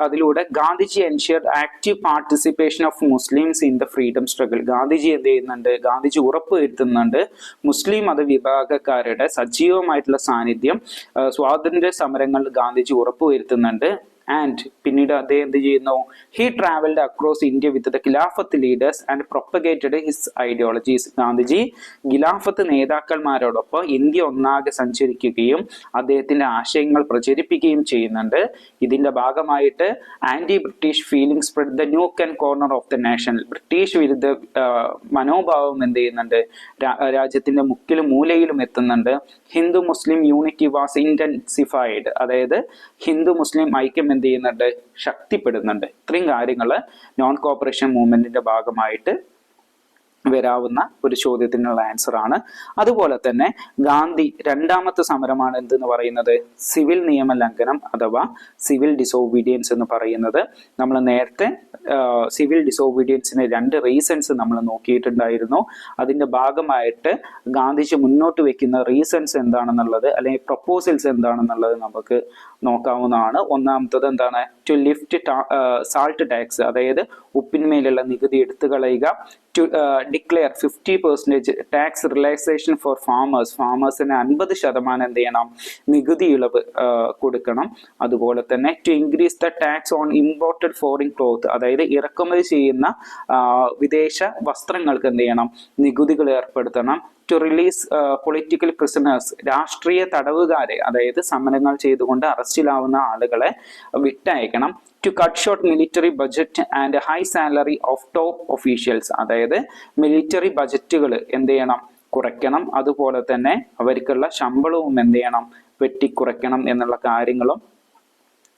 അതിലൂടെ Gandhiji ensured active participation of Muslims in the freedom struggle. Gandhiji എന്ത് ചെയ്യുന്നുണ്ട്, ഗാന്ധിജി ഉറപ്പുവരുത്തുന്നുണ്ട് മുസ്ലിം മതവിഭാഗക്കാരുടെ സജീവമായിട്ടുള്ള സാന്നിധ്യം സ്വാതന്ത്ര്യ സമരങ്ങളിൽ ഗാന്ധിജി ഉറപ്പുവരുത്തുന്നുണ്ട്. ആൻഡ് പിന്നീട് അദ്ദേഹം എന്ത് ചെയ്യുന്നു, he travelled across India with the Khilafat leaders and propagated his ideologies. Gandhiji Khilafat നേതാക്കന്മാരോടൊപ്പം ഇന്ത്യ ഒന്നാകെ സഞ്ചരിക്കുകയും അദ്ദേഹത്തിന്റെ ആശയങ്ങൾ പ്രചരിപ്പിക്കുകയും ചെയ്യുന്നുണ്ട്. ഇതിന്റെ ഭാഗമായിട്ട് anti British feeling spread the nook and corner of the nation. British വിരുദ്ധ മനോഭാവം എന്ത് ചെയ്യുന്നുണ്ട്, രാജ്യത്തിന്റെ മുക്കിലും മൂലയിലും എത്തുന്നുണ്ട്. Hindu Muslim unity was intensified, അതായത് ഹിന്ദു മുസ്ലിം ഐക്യം എന്ത് ചെയ്യുന്നുണ്ട്, ശക്തിപ്പെടുന്നുണ്ട്. ഇത്രയും കാര്യങ്ങൾ നോൺ കോപ്പറേഷൻ മൂവ്മെന്റിന്റെ ഭാഗമായിട്ട് വരാവുന്ന ഒരു ചോദ്യത്തിനുള്ള ആൻസർ ആണ്. അതുപോലെ തന്നെ ഗാന്ധി രണ്ടാമത്തെ സമരമാണ് എന്തെന്ന് പറയുന്നത്, സിവിൽ നിയമ ലംഘനം അഥവാ സിവിൽ ഡിസോബീഡിയൻസ് എന്ന് പറയുന്നത്. നമ്മൾ നേരത്തെ സിവിൽ ഡിസോബീഡിയൻസിന് 2 റീസൺസ് നമ്മൾ നോക്കിയിട്ടുണ്ടായിരുന്നു. അതിന്റെ ഭാഗമായിട്ട് ഗാന്ധിജി മുന്നോട്ട് വെക്കുന്ന റീസൺസ് എന്താണെന്നുള്ളത് അല്ലെങ്കിൽ പ്രപ്പോസൽസ് എന്താണെന്നുള്ളത് നമുക്ക് നോക്കാവുന്നതാണ്. ഒന്നാമത്തത് എന്താണ്, ടു ലിഫ്റ്റ് സാൾട്ട് ടാക്സ്, അതായത് ഉപ്പിന്മേലുള്ള നികുതി എടുത്തു കളയുക. To declare 50% tax relaxation for farmers, ഫാമേഴ്സിന് 50% എന്ത് ചെയ്യണം, നികുതി ഇളവ് കൊടുക്കണം. അതുപോലെ തന്നെ to increase the tax on imported foreign cloth, അതായത് ഇറക്കുമതി ചെയ്യുന്ന വിദേശ വസ്ത്രങ്ങൾക്ക് എന്ത് ചെയ്യണം, നികുതികൾ ഏർപ്പെടുത്തണം. ടു റിലീസ് പൊളിറ്റിക്കൽ പ്രിസണേഴ്സ്, രാഷ്ട്രീയ തടവുകാരെ, അതായത് സമരങ്ങൾ ചെയ്തുകൊണ്ട് അറസ്റ്റിലാവുന്ന ആളുകളെ വിട്ടയക്കണം. To cut short military budget and high salary of top officials, അതായത് മിലിറ്ററി ബജറ്റുകൾ എന്ത് ചെയ്യണം, കുറയ്ക്കണം. അതുപോലെ തന്നെ അവർക്കുള്ള ശമ്പളവും എന്ത് ചെയ്യണം, വെട്ടിക്കുറയ്ക്കണം എന്നുള്ള കാര്യങ്ങളും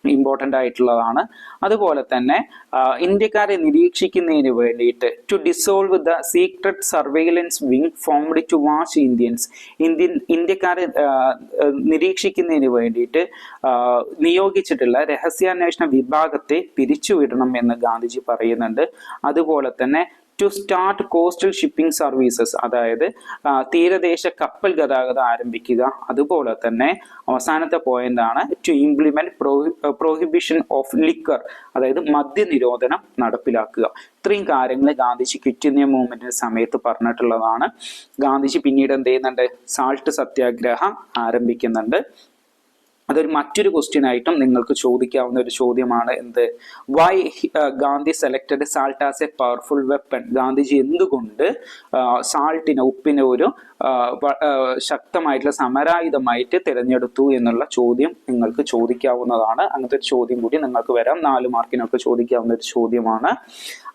ഇമ്പോർട്ടൻ്റ് ആയിട്ടുള്ളതാണ്. അതുപോലെ തന്നെ ഇന്ത്യക്കാരെ നിരീക്ഷിക്കുന്നതിന് വേണ്ടിയിട്ട് to dissolve the secret surveillance wing formed to watch ഇന്ത്യക്കാരെ നിരീക്ഷിക്കുന്നതിന് വേണ്ടിയിട്ട് നിയോഗിച്ചിട്ടുള്ള രഹസ്യാന്വേഷണ വിഭാഗത്തെ പിരിച്ചുവിടണം എന്ന് ഗാന്ധിജി പറയുന്നുണ്ട്. അതുപോലെ തന്നെ to start coastal shipping services, അതായത് തീരദേശ കപ്പൽ ഗതാഗതം ആരംഭിക്കുക. അതുപോലെ തന്നെ അവസാനത്തെ പോയിന്റ് ആണ് to implement prohibition of liquor, അതായത് മദ്യനിരോധനം നടപ്പിലാക്കുക. ഇത്രയും കാര്യങ്ങൾ ഗാന്ധിജി ക്വിറ്റ് ഇന്ത്യ മൂവ്മെന്റിന്റെ സമയത്ത് പറഞ്ഞിട്ടുള്ളതാണ്. ഗാന്ധിജി പിന്നീട് എന്ത് ചെയ്യുന്നുണ്ട്, സാൾട്ട് സത്യാഗ്രഹം ആരംഭിക്കുന്നുണ്ട്. അതൊരു മറ്റൊരു ക്വസ്റ്റ്യൻ ആയിട്ടും നിങ്ങൾക്ക് ചോദിക്കാവുന്ന ഒരു ചോദ്യമാണ്. എന്ത്, why Gandhi selected salt as a powerful weapon? Gandhiji എന്തുകൊണ്ട് സാൾട്ടിനെ, ഉപ്പിനെ ഒരു ശക്തമായിട്ടുള്ള സമരായുധമായിട്ട് തിരഞ്ഞെടുത്തു എന്നുള്ള ചോദ്യം നിങ്ങൾക്ക് ചോദിക്കാവുന്നതാണ്. അങ്ങനത്തെ ഒരു ചോദ്യം കൂടി നിങ്ങൾക്ക് വരാം, 4 മാർക്കിനൊക്കെ ചോദിക്കാവുന്ന ഒരു ചോദ്യമാണ്.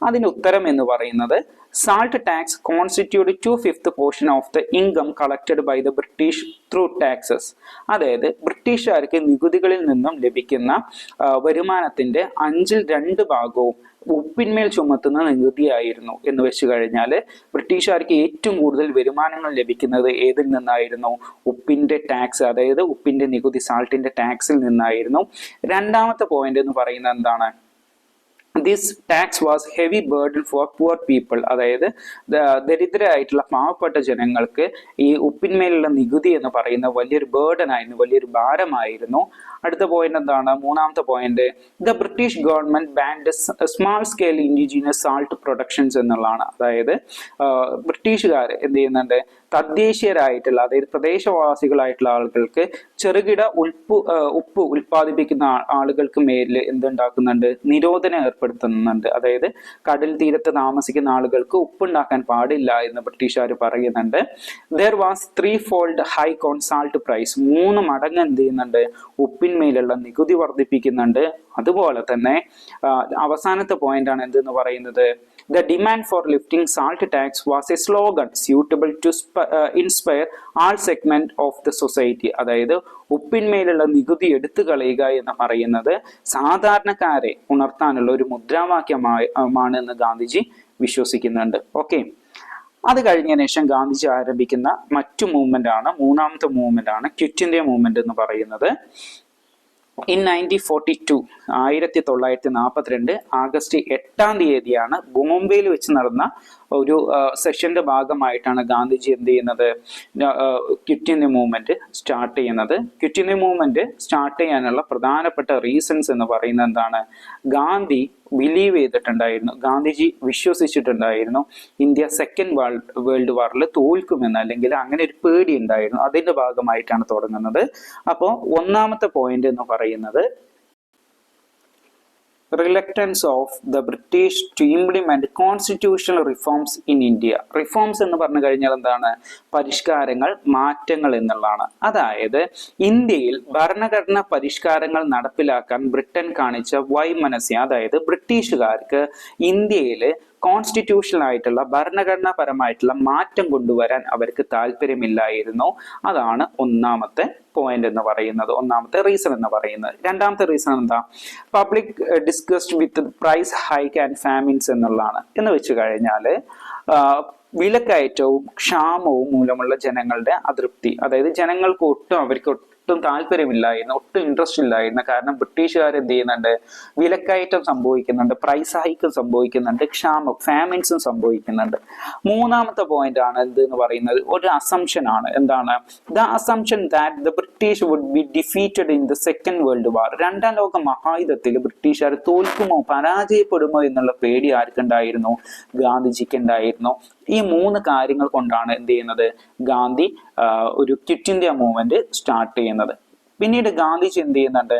അതിന് ഉത്തരം എന്ന് പറയുന്നത്, salt tax constitute 2/5 portion of the income collected by the British through taxes. അതായത് ബ്രിട്ടീഷുകാർക്ക് നികുതികളിൽ നിന്നും ലഭിക്കുന്ന വരുമാനത്തിന്റെ 2/5 ഭാഗവും ഉപ്പിന്മേൽ ചുമത്തുന്ന നികുതിയായിരുന്നു എന്ന് വെച്ച് കഴിഞ്ഞാൽ, ബ്രിട്ടീഷുകാർക്ക് ഏറ്റവും കൂടുതൽ വരുമാനങ്ങൾ ലഭിക്കുന്നത് ഏതിൽ നിന്നായിരുന്നു? ഉപ്പിന്റെ ടാക്സ്, അതായത് ഉപ്പിന്റെ നികുതി, സാൾട്ടിന്റെ ടാക്സിൽ നിന്നായിരുന്നു. രണ്ടാമത്തെ പോയിന്റ് എന്ന് പറയുന്നത് എന്താണ്? This tax was heavy burden for poor people. അതായത് ദരിദ്രരായിട്ടുള്ള പാവപ്പെട്ട ജനങ്ങൾക്ക് ഈ ഉപ്പിന്മേലുള്ള നികുതി എന്ന് പറയുന്ന വലിയൊരു ബേർഡൻ ആയിരുന്നു, വലിയൊരു ഭാരമായിരുന്നു. അടുത്ത പോയിന്റ് എന്താണ്? മൂന്നാമത്തെ point, the British government band small scale indigenous salt productions എന്നുള്ളതാണ്. അതായത് ബ്രിട്ടീഷുകാർ എന്ത് ചെയ്യുന്നുണ്ട്? തദ്ദേശീയരായിട്ടുള്ള, അതായത് പ്രദേശവാസികളായിട്ടുള്ള ആളുകൾക്ക് ചെറുകിട ഉപ്പ് ഉൽപ്പാദിപ്പിക്കുന്ന ആളുകൾക്ക് മേലിൽ എന്തുണ്ടാക്കുന്നുണ്ട്? നിരോധനം ഏർപ്പെടുത്തുന്നുണ്ട്. അതായത് കടൽ തീരത്ത് താമസിക്കുന്ന ആളുകൾക്ക് ഉപ്പുണ്ടാക്കാൻ പാടില്ല എന്ന് ബ്രിട്ടീഷുകാർ പറയുന്നുണ്ട്. There was 3-fold hike on salt price. 3 മടങ്ങ് എന്ത് ചെയ്യുന്നുണ്ട്? ഉപ്പിന്മേലുള്ള നികുതി വർദ്ധിപ്പിക്കുന്നുണ്ട്. അതുപോലെ തന്നെ അവസാനത്തെ പോയിന്റ് ആണ് എന്തെന്ന് പറയുന്നത്, the demand for lifting salt tax was a slogan suitable to inspire all segment of the society. അതായത് ഉപ്പിന്മേലുള്ള നികുതി എടുത്തു കളയുക എന്ന് പറയുന്നത് സാധാരണക്കാരെ ഉണർത്താനുള്ള ഒരു മുദ്രാവാക്യമാണ് എന്ന് ഗാന്ധിജി വിശ്വസിക്കുന്നുണ്ട്. ഓക്കെ, അത് കഴിഞ്ഞതിന് ശേഷം ഗാന്ധിജി ആരംഭിക്കുന്ന മറ്റു മൂവ്മെന്റ് ആണ്, മൂന്നാമത്തെ മൂവ്മെന്റ് ആണ് ക്വിറ്റ് ഇന്ത്യ മൂവ്മെന്റ് എന്ന് പറയുന്നത്. ഇൻ 1942 ആഗസ്റ്റ് 8 തീയതിയാണ് ബോംബെയിൽ വെച്ച് നടന്ന ഒരു സെഷന്റെ ഭാഗമായിട്ടാണ് ഗാന്ധിജി എന്ത് ചെയ്യുന്നത്? ക്വിറ്റ് ഇന്ത്യ മൂവ്മെന്റ് സ്റ്റാർട്ട് ചെയ്യുന്നത്. ക്വിറ്റ് ഇന്ത്യ മൂവ്മെന്റ് സ്റ്റാർട്ട് ചെയ്യാനുള്ള പ്രധാനപ്പെട്ട റീസൺസ് എന്ന് പറയുന്നത് എന്താണ്? ഗാന്ധി ബിലീവ് ചെയ്തിട്ടുണ്ടായിരുന്നു, ഗാന്ധിജി വിശ്വസിച്ചിട്ടുണ്ടായിരുന്നു ഇന്ത്യ സെക്കൻഡ് വേൾഡ് വാറിൽ തോൽക്കുമെന്ന്, അല്ലെങ്കിൽ അങ്ങനെ ഒരു പേടി ഉണ്ടായിരുന്നു. അതിന്റെ ഭാഗമായിട്ടാണ് തുടങ്ങുന്നത്. അപ്പോൾ ഒന്നാമത്തെ പോയിന്റ് എന്ന് പറയുന്നത്, reluctance of the British to implement constitutional reforms in India. Reforms എന്ന് പറഞ്ഞു കഴിഞ്ഞാൽ എന്താണ്? പരിഷ്കാരങ്ങൾ, മാറ്റങ്ങൾ എന്നുള്ളതാണ്. അതായത് ഇന്ത്യയിൽ ഭരണഘടനാ പരിഷ്കാരങ്ങൾ നടപ്പിലാക്കാൻ ബ്രിട്ടൻ കാണിച്ച വൈമനസ്യം, അതായത് ബ്രിട്ടീഷുകാർക്ക് ഇന്ത്യയിൽ കോൺസ്റ്റിറ്റ്യൂഷണൽ ആയിട്ടുള്ള, ഭരണഘടനാപരമായിട്ടുള്ള മാറ്റം കൊണ്ടുവരാൻ അവർക്ക് താല്പര്യമില്ലായിരുന്നു. അതാണ് ഒന്നാമത്തെ പോയിന്റ് എന്ന് പറയുന്നത്, ഒന്നാമത്തെ റീസൺ എന്ന് പറയുന്നത്. രണ്ടാമത്തെ റീസൺ എന്താ? Public discussed with price hike and famines എന്നുള്ളതാണ്. എന്ന് വെച്ച് കഴിഞ്ഞാൽ വിലക്കയറ്റവും ക്ഷാമവും മൂലമുള്ള ജനങ്ങളുടെ അതൃപ്തി, അതായത് ജനങ്ങൾക്ക് അവർക്ക് ഒട്ടും താല്പര്യമില്ലായിരുന്നു, ഒട്ടും ഇൻട്രസ്റ്റ് ഇല്ലായിരുന്നു. കാരണം ബ്രിട്ടീഷുകാർ എന്ത് ചെയ്യുന്നുണ്ട്? വിലക്കയറ്റം സംഭവിക്കുന്നുണ്ട്, പ്രൈസ് ഹൈക്കും സംഭവിക്കുന്നുണ്ട്, ക്ഷാമം, ഫാമിൻസും സംഭവിക്കുന്നുണ്ട്. മൂന്നാമത്തെ പോയിന്റ് ആണ് എന്ത് എന്ന് പറയുന്നത്? ഒരു അസംഷൻ ആണ്. എന്താണ്? The assumption that the British would be defeated in the second world War. 2ാം ലോക മഹായുദ്ധത്തിൽ ബ്രിട്ടീഷുകാർ തോൽക്കുമോ, പരാജയപ്പെടുമോ എന്നുള്ള പേടി ആർക്കുണ്ടായിരുന്നു? ഗാന്ധിജിക്ക് ഉണ്ടായിരുന്നു. ഈ 3 കാര്യങ്ങൾ കൊണ്ടാണ് എന്ത് ചെയ്യുന്നത്? ഗാന്ധി ഒരു ക്വിറ്റ് ഇന്ത്യ മൂവ്മെന്റ് സ്റ്റാർട്ട് ചെയ്യുന്നത്. പിന്നീട് ഗാന്ധിജി എന്ത് ചെയ്യുന്നുണ്ട്?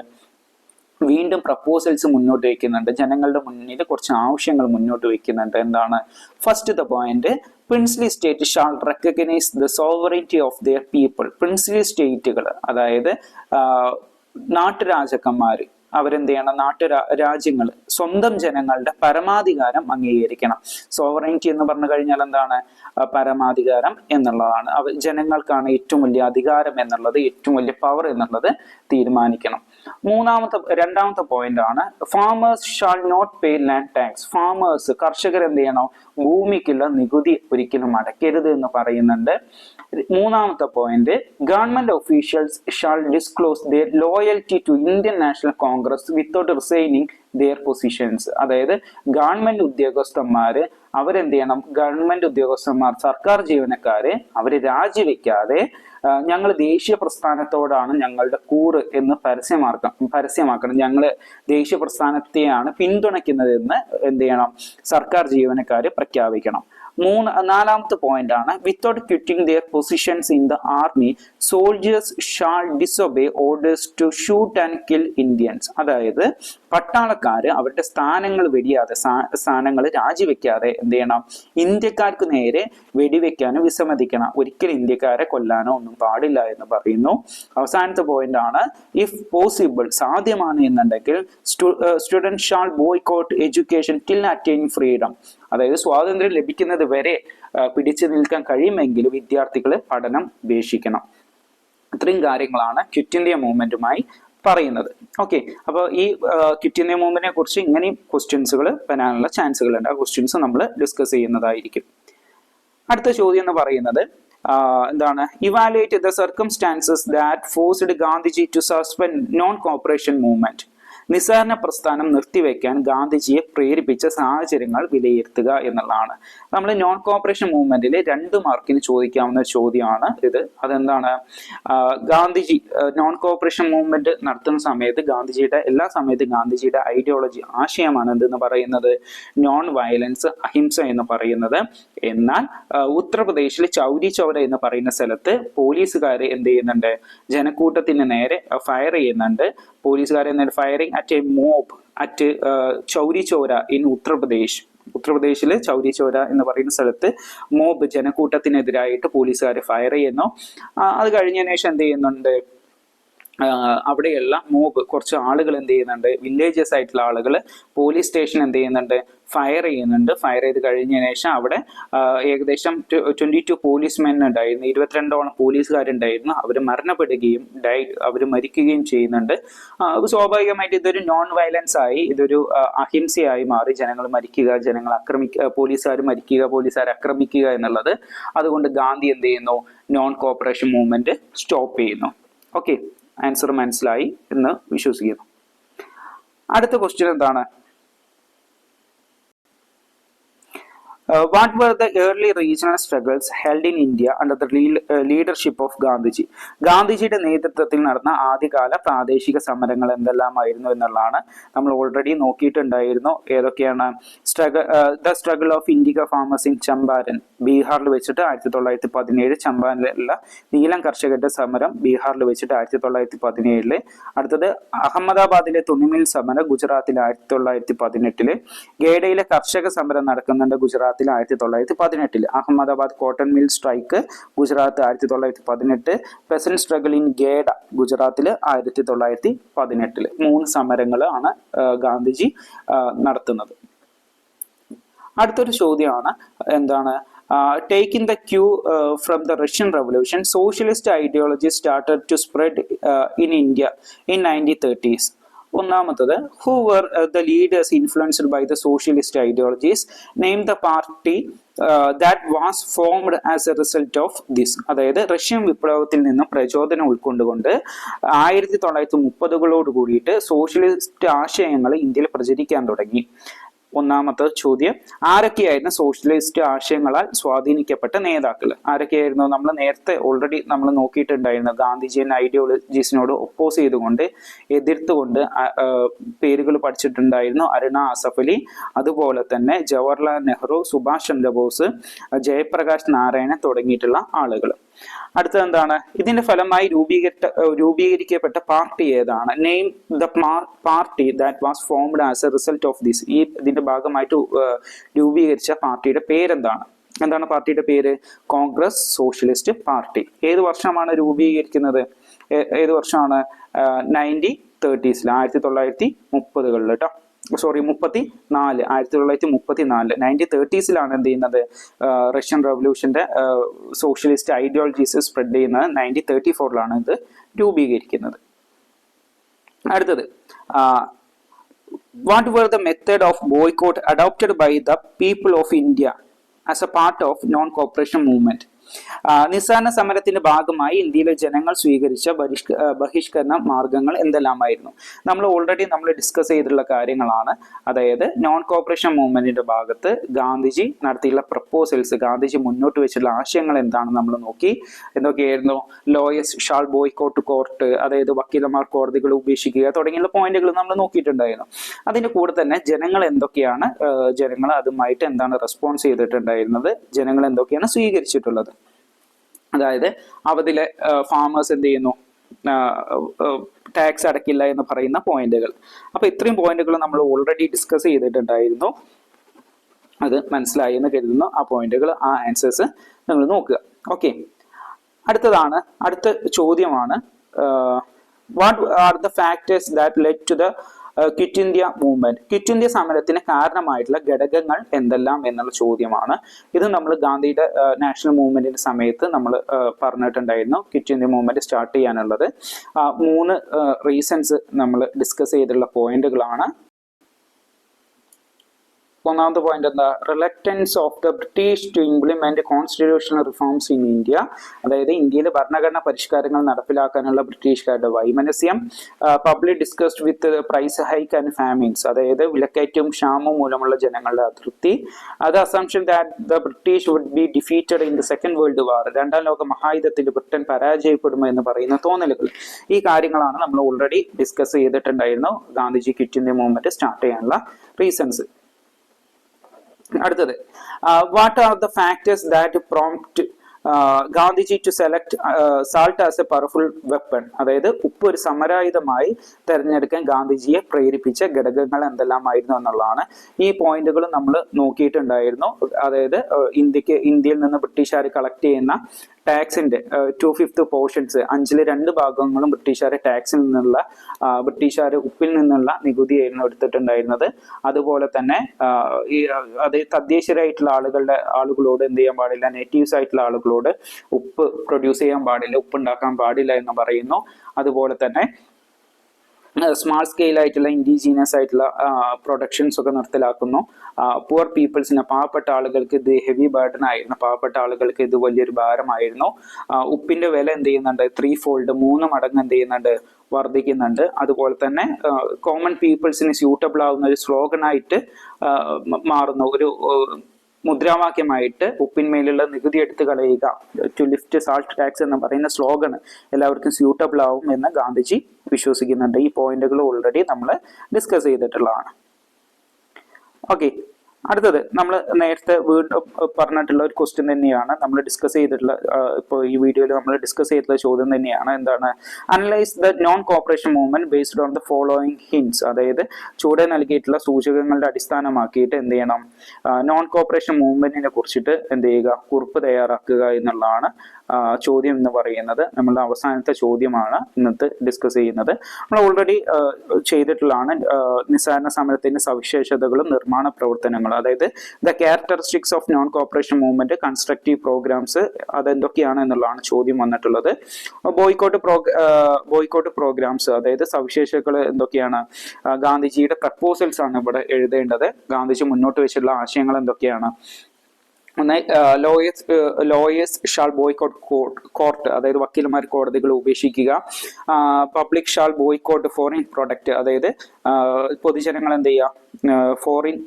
വീണ്ടും പ്രപ്പോസൽസ് മുന്നോട്ട് വയ്ക്കുന്നുണ്ട്, ജനങ്ങളുടെ മുന്നിൽ കുറച്ച് ആവശ്യങ്ങൾ മുന്നോട്ട് വയ്ക്കുന്നുണ്ട്. എന്താണ്? First the point, princely state shall recognise the sovereignty of their people. Princely സ്റ്റേറ്റുകൾ, അതായത് നാട്ടുരാജാക്കന്മാര്, അവരെന്ത് ചെയ്യണം? രാജ്യങ്ങൾ സ്വന്തം ജനങ്ങളുടെ പരമാധികാരം അംഗീകരിക്കണം. സോവറിറ്റി എന്ന് പറഞ്ഞു കഴിഞ്ഞാൽ എന്താണ്? പരമാധികാരം എന്നുള്ളതാണ്. ജനങ്ങൾക്കാണ് ഏറ്റവും വലിയ അധികാരം എന്നുള്ളത്, ഏറ്റവും വലിയ പവർ എന്നുള്ളത് തീരുമാനിക്കണം. രണ്ടാമത്തെ പോയിന്റ് ആണ്, farmers shall not pay land tax. Farmers, കർഷകർ എന്ത് ചെയ്യണം? ഭൂമിക്കുള്ള നികുതി ഒരിക്കലും അടയ്ക്കരുത് എന്ന് പറയുന്നുണ്ട്. മൂന്നാമത്തെ point, government officials shall disclose their loyalty to Indian national Congress without resigning their positions. അതായത് ഗവൺമെന്റ് ഉദ്യോഗസ്ഥന്മാര് അവരെന്ത് ചെയ്യണം? ഗവൺമെന്റ് ഉദ്യോഗസ്ഥന്മാർ, സർക്കാർ ജീവനക്കാര്, അവര് രാജിവെക്കാതെ ഞങ്ങൾ ദേശീയ പ്രസ്ഥാനത്തോടാണ് ഞങ്ങളുടെ കൂറ് എന്ന് പരസ്യമാക്കണം. ഞങ്ങൾ ദേശീയ പ്രസ്ഥാനത്തെയാണ് പിന്തുണയ്ക്കുന്നത് എന്ന് എന്ത് ചെയ്യണം? സർക്കാർ ജീവനക്കാര് പ്രഖ്യാപിക്കണം. നാലാമത്തെ പോയിന്റ് ആണ് without quitting their positions in the army soldiers shall disobey orders to shoot and kill Indians. അതായത് പട്ടാളക്കാര് അവരുടെ സ്ഥാനങ്ങൾ വെടിയാതെ സ്ഥാനങ്ങൾ രാജിവെക്കാതെ എന്ത് ചെയ്യണം, ഇന്ത്യക്കാർക്ക് നേരെ വെടിവെക്കാനും വിസമ്മതിക്കണം. ഒരിക്കലും ഇന്ത്യക്കാരെ കൊല്ലാനോ ഒന്നും പാടില്ല എന്ന് പറയുന്നു. അവസാനത്തെ പോയിന്റ് ആണ് ഇഫ് പോസിബിൾ, സാധ്യമാണ് എന്നുണ്ടെങ്കിൽ student shall boycott education till attaining freedom. അതായത് സ്വാതന്ത്ര്യം ലഭിക്കുന്നത് വരെ പിടിച്ചു നിൽക്കാൻ കഴിയുമെങ്കിൽ വിദ്യാർത്ഥികൾ പഠനം ഉപേക്ഷിക്കണം. ഇത്രയും കാര്യങ്ങളാണ് ക്വിറ്റ് ഇന്ത്യ മൂവ്മെന്റുമായി പറയുന്നത്. ഓക്കെ, അപ്പോൾ ഈ ക്വിറ്റ് ഇന്ത്യ മൂവ്മെന്റിനെ കുറിച്ച് ഇങ്ങനെയും ക്വസ്റ്റ്യൻസുകൾ വരാനുള്ള ചാൻസുകൾ ഉണ്ട്. ആ ക്വസ്റ്റ്യൻസ് നമ്മൾ ഡിസ്കസ് ചെയ്യുന്നതായിരിക്കും. അടുത്ത ചോദ്യം എന്ന് പറയുന്നത് എന്താണ്, evaluate the circumstances that forced Gandhiji to suspend non cooperation movement. നിസ്സഹകരണ പ്രസ്ഥാനം നിർത്തിവെക്കാൻ ഗാന്ധിജിയെ പ്രേരിപ്പിച്ച സാഹചര്യങ്ങൾ വിലയിരുത്തുക എന്നുള്ളതാണ്. നമ്മൾ നോൺ കോപ്പറേഷൻ മൂവ്മെന്റിൽ 2 മാർക്കിന് ചോദിക്കാവുന്ന ചോദ്യമാണ് ഇത്. അതെന്താണ്, ഗാന്ധിജി നോൺ കോപ്പറേഷൻ മൂവ്മെന്റ് നടത്തുന്ന സമയത്ത് എല്ലാ സമയത്തും ഗാന്ധിജിയുടെ ഐഡിയോളജി ആശയമാണ് എന്തെന്ന് പറയുന്നത്, നോൺ വയലൻസ്, അഹിംസ എന്ന് പറയുന്നത്. എന്നാൽ ഉത്തർപ്രദേശിൽ ചൗരി ചൗര എന്ന് പറയുന്ന സ്ഥലത്ത് പോലീസുകാരെ എന്ത് ചെയ്യുന്നുണ്ട്, ജനക്കൂട്ടത്തിന് നേരെ ഫയർ ചെയ്യുന്നുണ്ട്. പോലീസുകാരെ നേരെ firing at A mob at Chauri ചോര ഇൻ ഉത്തർപ്രദേശില് ചൗരി ചോര എന്ന് പറയുന്ന സ്ഥലത്ത് മോബ് ജനക്കൂട്ടത്തിനെതിരായിട്ട് പോലീസുകാരെ ഫയർ ചെയ്യുന്നു. അത് കഴിഞ്ഞതിന് ശേഷം എന്ത് ചെയ്യുന്നുണ്ട്, അവിടെയുള്ള മോബ് കുറച്ച് ആളുകൾ എന്ത് ചെയ്യുന്നുണ്ട്, വില്ലേജസ് ആയിട്ടുള്ള ആളുകൾ പോലീസ് സ്റ്റേഷൻ എന്ത് ചെയ്യുന്നുണ്ട്, ഫയർ ചെയ്യുന്നുണ്ട്. ഫയർ ചെയ്ത് കഴിഞ്ഞതിന് ശേഷം അവിടെ ഏകദേശം 22 പോലീസ്മെൻ ഉണ്ടായിരുന്നു, 22ഓളം പോലീസുകാരുണ്ടായിരുന്നു. അവർ മരണപ്പെടുകയും അവർ മരിക്കുകയും ചെയ്യുന്നുണ്ട്. സ്വാഭാവികമായിട്ട് ഇതൊരു നോൺ വയലൻസ് ആയി, ഇതൊരു അഹിംസയായി മാറി. ജനങ്ങൾ മരിക്കുക, പോലീസുകാർ മരിക്കുക, പോലീസുകാർ ആക്രമിക്കുക എന്നുള്ളത്. അതുകൊണ്ട് ഗാന്ധി എന്ത് ചെയ്യുന്നു, നോൺ കോപ്പറേഷൻ മൂവ്മെന്റ് സ്റ്റോപ്പ് ചെയ്യുന്നു. ഓക്കെ, ആൻസർ മനസ്സിലായി എന്ന് വിശ്വസിക്കുന്നു. അടുത്ത ക്വസ്റ്റ്യൻ എന്താണ്, what were the early regional struggles held in India under the leadership of Gandhiji? ഗാന്ധിജിയുടെ നേതൃത്വത്തിൽ നടന്ന ആദ്യകാല പ്രാദേശിക സമരങ്ങൾ എന്തെല്ലാമായിരുന്നു എന്നുള്ളതാണ് നമ്മൾ ഓൾറെഡി നോക്കിയിട്ടുണ്ടായിരുന്നു. ഏതൊക്കെയാണ്, the struggle of indigo farmers in Champaran, ബീഹാറിൽ വെച്ചിട്ട് 1917. ചമ്പാരനിലുള്ള നീലം കർഷകരുടെ സമരം ബീഹാറിൽ വെച്ചിട്ട് 1917. അടുത്തത് അഹമ്മദാബാദിലെ തുണിമിൽ സമരം ഗുജറാത്തിൽ 1918. ഗേഡയിലെ കർഷക സമരം നടക്കുന്നുണ്ട് ഗുജറാത്തിൽ 1918. Ahmedabad cotton mill strike Gujarat 1918. Peasant struggle in Kheda ഗുജറാത്തിൽ 1918. 3 സമരങ്ങളാണ് ഗാന്ധിജി നടത്തുന്നത്. അടുത്തൊരു ചോദ്യമാണ് എന്താണ്, taking the cue from the Russian Revolution, socialist ideology started to spread in India in 1930s. ഒന്നാമത്തത്, who were the leaders influenced by the socialist ideologies? Name the party that was formed as a result of this. അതായത് Russian വിപ്ലവത്തിൽ നിന്ന് പ്രചോദനം ഉൾക്കൊണ്ടുകൊണ്ട് 1930കളോട് കൂടിയിട്ട് socialist ആശയങ്ങൾ ഇന്ത്യയിൽ പ്രചരിക്കാൻ തുടങ്ങി. ഒന്നാമത്തെ ചോദ്യം, ആരൊക്കെയായിരുന്നു സോഷ്യലിസ്റ്റ് ആശയങ്ങളാൽ സ്വാധീനിക്കപ്പെട്ട നേതാക്കൾ? ആരൊക്കെയായിരുന്നു? നമ്മൾ നേരത്തെ ഓൾറെഡി നമ്മൾ നോക്കിയിട്ടുണ്ടായിരുന്നു. ഗാന്ധിജിയൻ ഐഡിയോളജീസിനോട് ഒപ്പോസ് ചെയ്തുകൊണ്ട് എതിർത്തുകൊണ്ട് പേരുകൾ പഠിച്ചിട്ടുണ്ടായിരുന്നു. അരുണ ആസഫ് അലി, അതുപോലെ തന്നെ ജവഹർലാൽ നെഹ്റു, സുഭാഷ് ചന്ദ്രബോസ്, ജയപ്രകാശ് നാരായണൻ തുടങ്ങിയിട്ടുള്ള ആളുകൾ. അടുത്തത് എന്താണ്, ഇതിന്റെ ഫലമായി രൂപീകരിക്കപ്പെട്ട പാർട്ടി ഏതാണ്? Name the party that was formed as A result of this. ഇതിന്റെ ഭാഗമായിട്ട് രൂപീകരിച്ച പാർട്ടിയുടെ പേരെന്താണ്? എന്താണ് പാർട്ടിയുടെ പേര്? Congress socialist party. ഏത് വർഷമാണ് രൂപീകരിക്കുന്നത്? ഏത് വർഷമാണ്? 1930s, 1930കളിൽ കേട്ടോ. 1934, 1930s എന്ത് ചെയ്യുന്നത്, റഷ്യൻ റവല്യൂഷന്റെ സോഷ്യലിസ്റ്റ് ഐഡിയോളജീസ് സ്പ്രെഡ് ചെയ്യുന്നത്. 1934 ഇത് രൂപീകരിക്കുന്നത്. അടുത്തത്, what were the method of boycott adopted by the people of India as a part of non-cooperation movement? നിസ്സഹകരണ സമരത്തിന്റെ ഭാഗമായി ഇന്ത്യയിലെ ജനങ്ങൾ സ്വീകരിച്ച ബഹിഷ്കരണ മാർഗങ്ങൾ എന്തെല്ലാമായിരുന്നു? നമ്മൾ ഓൾറെഡി ഡിസ്കസ് ചെയ്തിട്ടുള്ള കാര്യങ്ങളാണ്. അതായത് നോൺ കോപ്പറേഷൻ മൂവ്മെന്റിന്റെ ഭാഗത്ത് ഗാന്ധിജി നടത്തിയുള്ള പ്രപ്പോസൽസ്, ഗാന്ധിജി മുന്നോട്ട് വെച്ചിട്ടുള്ള ആശയങ്ങൾ എന്താണെന്ന് നമ്മൾ നോക്കി. എന്തൊക്കെയായിരുന്നു? ലോയേഴ്സ് ഷാൾ ബോയ്കോട്ട് കോർട്ട്, അതായത് വക്കീലന്മാർ കോടതികൾ ഉപേക്ഷിക്കുക തുടങ്ങിയുള്ള പോയിന്റുകൾ നമ്മൾ നോക്കിയിട്ടുണ്ടായിരുന്നു. അതിന്റെ കൂടെ തന്നെ ജനങ്ങൾ എന്തൊക്കെയാണ്, ജനങ്ങൾ അതുമായിട്ട് എന്താണ് റെസ്പോൺസ് ചെയ്തിട്ടുണ്ടായിരുന്നത്, ജനങ്ങൾ എന്തൊക്കെയാണ് സ്വീകരിച്ചിട്ടുള്ളത്. അതായത് അവധിലെ ഫാമേഴ്സ് എന്ത് ചെയ്യുന്നു, ടാക്സ് അടക്കില്ല എന്ന് പറയുന്ന പോയിന്റുകൾ. അപ്പൊ ഇത്രയും പോയിന്റുകൾ നമ്മൾ ഓൾറെഡി ഡിസ്കസ് ചെയ്തിട്ടുണ്ടായിരുന്നു. അത് മനസ്സിലായി എന്ന് കരുതുന്നു. ആ പോയിന്റുകൾ, ആ ആൻസേഴ്സ് നിങ്ങൾ നോക്കുക. ഓക്കെ, അടുത്ത ചോദ്യമാണ്, what are the factors that led to the Quit India movement? Quit India സമരത്തിന് കാരണമായിട്ടുള്ള ഘടകങ്ങൾ എന്തെല്ലാം എന്നുള്ള ചോദ്യമാണ്. ഇത് നമ്മൾ ഗാന്ധിയുടെ നാഷണൽ മൂവ്മെന്റിന്റെ സമയത്ത് നമ്മൾ പറഞ്ഞിട്ടുണ്ടായിരുന്നു. ക്വിറ്റ് ഇന്ത്യ മൂവ്മെന്റ് സ്റ്റാർട്ട് ചെയ്യാനുള്ളത് 3 റീസൺസ് നമ്മൾ ഡിസ്കസ് ചെയ്തിട്ടുള്ള പോയിന്റുകളാണ്. ഒന്നാമത്തെ പോയിന്റ് എന്താ? Reluctance of the British to implement constitutional reforms in India. അതായത് ഇന്ത്യയിൽ ഭരണഘടനാ പരിഷ്കാരങ്ങൾ നടപ്പിലാക്കാനുള്ള ബ്രിട്ടീഷുകാരുടെ വൈമനസ്യം. Public discussed with price hike and famines, അതായത് വിലക്കയറ്റവും ക്ഷാമവും മൂലമുള്ള ജനങ്ങളുടെ അതൃപ്തി. അത് assumption that the British would be defeated in the second world war, രണ്ടാം ലോക മഹായുദ്ധത്തിൽ ബ്രിട്ടൻ പരാജയപ്പെടുമോ എന്ന് പറയുന്ന തോന്നലുകൾ. ഈ കാര്യങ്ങളാണ് നമ്മൾ ഓൾറെഡി ഡിസ്കസ് ചെയ്തിട്ടുണ്ടായിരുന്നു Gandhiji Quit India movement start ചെയ്യാനുള്ള റീസൺസ്. അടുത്തത്, what are the factors that prompt Gandhiji to select salt as a powerful weapon? അതായത് ഉപ്പ് ഒരു സമരായുധമായി തെരഞ്ഞെടുക്കാൻ ഗാന്ധിജിയെ പ്രേരിപ്പിച്ച ഘടകങ്ങൾ എന്തെല്ലാമായിരുന്നു എന്നുള്ളതാണ്. ഈ പോയിന്റുകൾ നമ്മൾ നോക്കിയിട്ടുണ്ടായിരുന്നു. അതായത് ഇന്ത്യയിൽ നിന്ന് ബ്രിട്ടീഷുകാർ കളക്ട് ചെയ്യുന്ന ടാക്സിന്റെ 2/5 പോർഷൻസ്, 2 ഭാഗങ്ങളും ബ്രിട്ടീഷുകാരെ ടാക്സിൽ നിന്നുള്ള, ബ്രിട്ടീഷുകാർ ഉപ്പിൽ നിന്നുള്ള നികുതിയായിരുന്നു എടുത്തിട്ടുണ്ടായിരുന്നത്. അതുപോലെ തന്നെ അത് തദ്ദേശീയരായിട്ടുള്ള ആളുകളോട് എന്ത് ചെയ്യാൻ പാടില്ല, നേറ്റീവ്സ് ആയിട്ടുള്ള ആളുകളോട് ഉപ്പ് പ്രൊഡ്യൂസ് ചെയ്യാൻ പാടില്ല, ഉപ്പ് ഉണ്ടാക്കാൻ പാടില്ല എന്ന് പറയുന്നു. അതുപോലെ തന്നെ സ്മാൾ സ്കെയിൽ ആയിട്ടുള്ള ഇൻഡിജീനിയസ് ആയിട്ടുള്ള പ്രൊഡക്ഷൻസ് ഒക്കെ നിർത്തലാക്കുന്നു. പുവർ പീപ്പിൾസിന്, പാവപ്പെട്ട ആളുകൾക്ക് ഇത് ഹെവി ബർഡൻ ആയിരുന്നു, പാവപ്പെട്ട ആളുകൾക്ക് ഇത് വലിയൊരു ഭാരമായിരുന്നു. ഉപ്പിന്റെ വില എന്ത് ചെയ്യുന്നുണ്ട്? 3 ഫോൾഡ്, 3 മടങ്ങ് എന്ത് ചെയ്യുന്നുണ്ട്? വർദ്ധിക്കുന്നുണ്ട്. അതുപോലെ തന്നെ കോമൺ പീപ്പിൾസിന് സ്യൂട്ടബിൾ ആവുന്ന ഒരു സ്ലോഗനായിട്ട് മാറുന്ന ഒരു മുദ്രാവാക്യമായിട്ട് ഉപ്പിന്മേലുള്ള നികുതി എടുത്തു കളയുക, ടു ലിഫ്റ്റ് സാൾട്ട് ടാക്സ് എന്ന് പറയുന്ന സ്ലോഗൻ എല്ലാവർക്കും സ്യൂട്ടബിൾ ആവും എന്ന് ഗാന്ധിജി വിശ്വസിക്കുന്നുണ്ട്. ഈ പോയിന്റുകൾ ഓൾറെഡി നമ്മൾ ഡിസ്കസ് ചെയ്തിട്ടുള്ളതാണ്. ഓക്കെ, അടുത്തത് നമ്മൾ നേരത്തെ വീണ്ടും പറഞ്ഞിട്ടുള്ള ഒരു ക്വസ്റ്റ്യൻ തന്നെയാണ് നമ്മൾ ഡിസ്കസ് ചെയ്തിട്ടുള്ള, ഇപ്പോൾ ഈ വീഡിയോയിൽ നമ്മൾ ഡിസ്കസ് ചെയ്തിട്ടുള്ള ചോദ്യം തന്നെയാണ്. എന്താണ്? Analyse the non cooperation movement based on the following hints. അതായത് ചുവടെ നൽകിയിട്ടുള്ള സൂചകങ്ങളുടെ അടിസ്ഥാനമാക്കിയിട്ട് എന്ത് ചെയ്യണം? നോൺ കോപ്പറേഷൻ മൂവ്മെന്റിനെ കുറിച്ചിട്ട് എന്ത് ചെയ്യുക? കുറിപ്പ് തയ്യാറാക്കുക എന്നുള്ളതാണ് ചോദ്യം എന്ന് പറയുന്നത്. നമ്മളുടെ അവസാനത്തെ ചോദ്യമാണ് ഇന്നത്തെ ഡിസ്കസ് ചെയ്യുന്നത്. നമ്മൾ ഓൾറെഡി ചെയ്തിട്ടുള്ളതാണ് നിസ്സഹകരണ സമരത്തിന്റെ സവിശേഷതകളും നിർമ്മാണ പ്രവർത്തനങ്ങളും. അതായത് the characteristics of non cooperation movement, constructive programmes, അതെന്തൊക്കെയാണ് എന്നുള്ളതാണ് ചോദ്യം വന്നിട്ടുള്ളത്. ബോയ്ക്കോട്ട് പ്രോഗ്രാംസ്, അതായത് സവിശേഷതകൾ എന്തൊക്കെയാണ്? ഗാന്ധിജിയുടെ പ്രപ്പോസൽസ് ആണ് ഇവിടെ എഴുതേണ്ടത്. ഗാന്ധിജി മുന്നോട്ട് വെച്ചിട്ടുള്ള ആശയങ്ങൾ എന്തൊക്കെയാണ്? ലോയേഴ്സ് ഷാൾ ബോയ്ക്കോട്ട് കോർട്ട്, അതായത് വക്കീലന്മാർ കോടതികൾ ഉപേക്ഷിക്കുക. Public shall boycott foreign product, അതായത് പൊതുജനങ്ങൾ എന്ത് ചെയ്യുക? ഫോറിൻ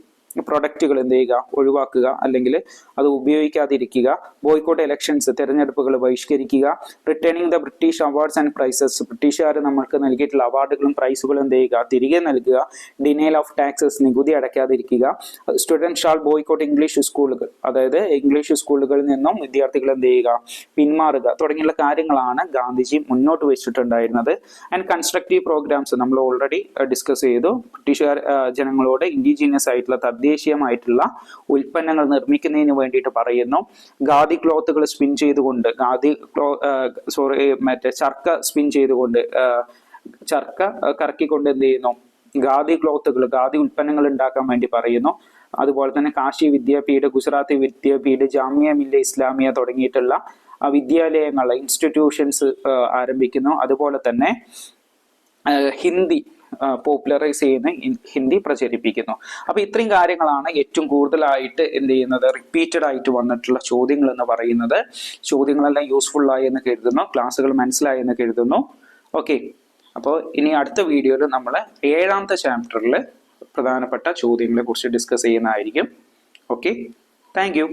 പ്രൊഡക്റ്റുകൾ എന്ത് ചെയ്യുക? ഒഴിവാക്കുക, അല്ലെങ്കിൽ അത് ഉപയോഗിക്കാതിരിക്കുക. ബോയ്ക്കോട്ട് ഇലക്ഷൻസ്, തെരഞ്ഞെടുപ്പുകൾ ബഹിഷ്കരിക്കുക. Returning the British awards and prizes, ബ്രിട്ടീഷുകാർ നമ്മൾക്ക് നൽകിയിട്ടുള്ള അവാർഡുകളും പ്രൈസുകളും എന്ത് ചെയ്യുക? തിരികെ നൽകുക. ഡിനയൽ ഓഫ് ടാക്സസ്, നികുതി അടയ്ക്കാതിരിക്കുക. സ്റ്റുഡൻറ് ഷാൾ ബോയ്ക്കോട്ട് ഇംഗ്ലീഷ് സ്കൂളുകൾ, അതായത് ഇംഗ്ലീഷ് സ്കൂളുകളിൽ നിന്നും വിദ്യാർത്ഥികൾ എന്ത് ചെയ്യുക? പിന്മാറുക. തുടങ്ങിയുള്ള കാര്യങ്ങളാണ് ഗാന്ധിജി മുന്നോട്ട് വെച്ചിട്ടുണ്ടായിരുന്നത്. ആൻഡ് കൺസ്ട്രക്റ്റീവ് പ്രോഗ്രാംസ് നമ്മൾ ഓൾറെഡി ഡിസ്കസ് ചെയ്തു. ബ്രിട്ടീഷുകാർ ജനങ്ങളോട് ഇൻഡിജീനിയസ് ആയിട്ടുള്ള തദ്ദേശീയമായിട്ടുള്ള ഉൽപ്പന്നങ്ങൾ നിർമ്മിക്കുന്നതിന് വേണ്ടിയിട്ട് പറയുന്നു. ഖാദി ക്ലോത്തുകൾ സ്പിൻ ചെയ്തുകൊണ്ട്, ചർക്ക സ്പിൻ ചെയ്തുകൊണ്ട്, ചർക്ക കറക്കിക്കൊണ്ട് എന്ത് ചെയ്യുന്നു? ഖാദി ക്ലോത്തുകൾ, ഖാദി ഉൽപ്പന്നങ്ങൾ ഉണ്ടാക്കാൻ വേണ്ടി പറയുന്നു. അതുപോലെ തന്നെ കാശി വിദ്യാപീഠ, ഗുജറാത്തി വിദ്യാപീഠ, ജാമിയ മില്ലിയ ഇസ്ലാമിയ തുടങ്ങിയിട്ടുള്ള വിദ്യാലയങ്ങൾ, ഇൻസ്റ്റിറ്റ്യൂഷൻസ് ആരംഭിക്കുന്നു. അതുപോലെ തന്നെ ഹിന്ദി പോപ്പുലറൈസ് ചെയ്യുന്ന, ഹിന്ദി പ്രചരിപ്പിക്കുന്നു. അപ്പോൾ ഇത്രയും കാര്യങ്ങളാണ് ഏറ്റവും കൂടുതലായിട്ട് എന്ത് ചെയ്യുന്നത്, റിപ്പീറ്റഡ് ആയിട്ട് വന്നിട്ടുള്ള ചോദ്യങ്ങൾ എന്ന് പറയുന്നത്. ചോദ്യങ്ങളെല്ലാം യൂസ്ഫുൾ ആയി എന്ന് കരുതുന്നു, ക്ലാസ്സുകൾ മനസ്സിലായി എന്ന് കരുതുന്നു. ഓക്കെ, അപ്പോൾ ഇനി അടുത്ത വീഡിയോയിൽ നമ്മൾ 7ാമത്തെ ചാപ്റ്ററിൽ പ്രധാനപ്പെട്ട ചോദ്യങ്ങളെ കുറിച്ച് ഡിസ്കസ് ചെയ്യുന്നതായിരിക്കും. Okay, thank you.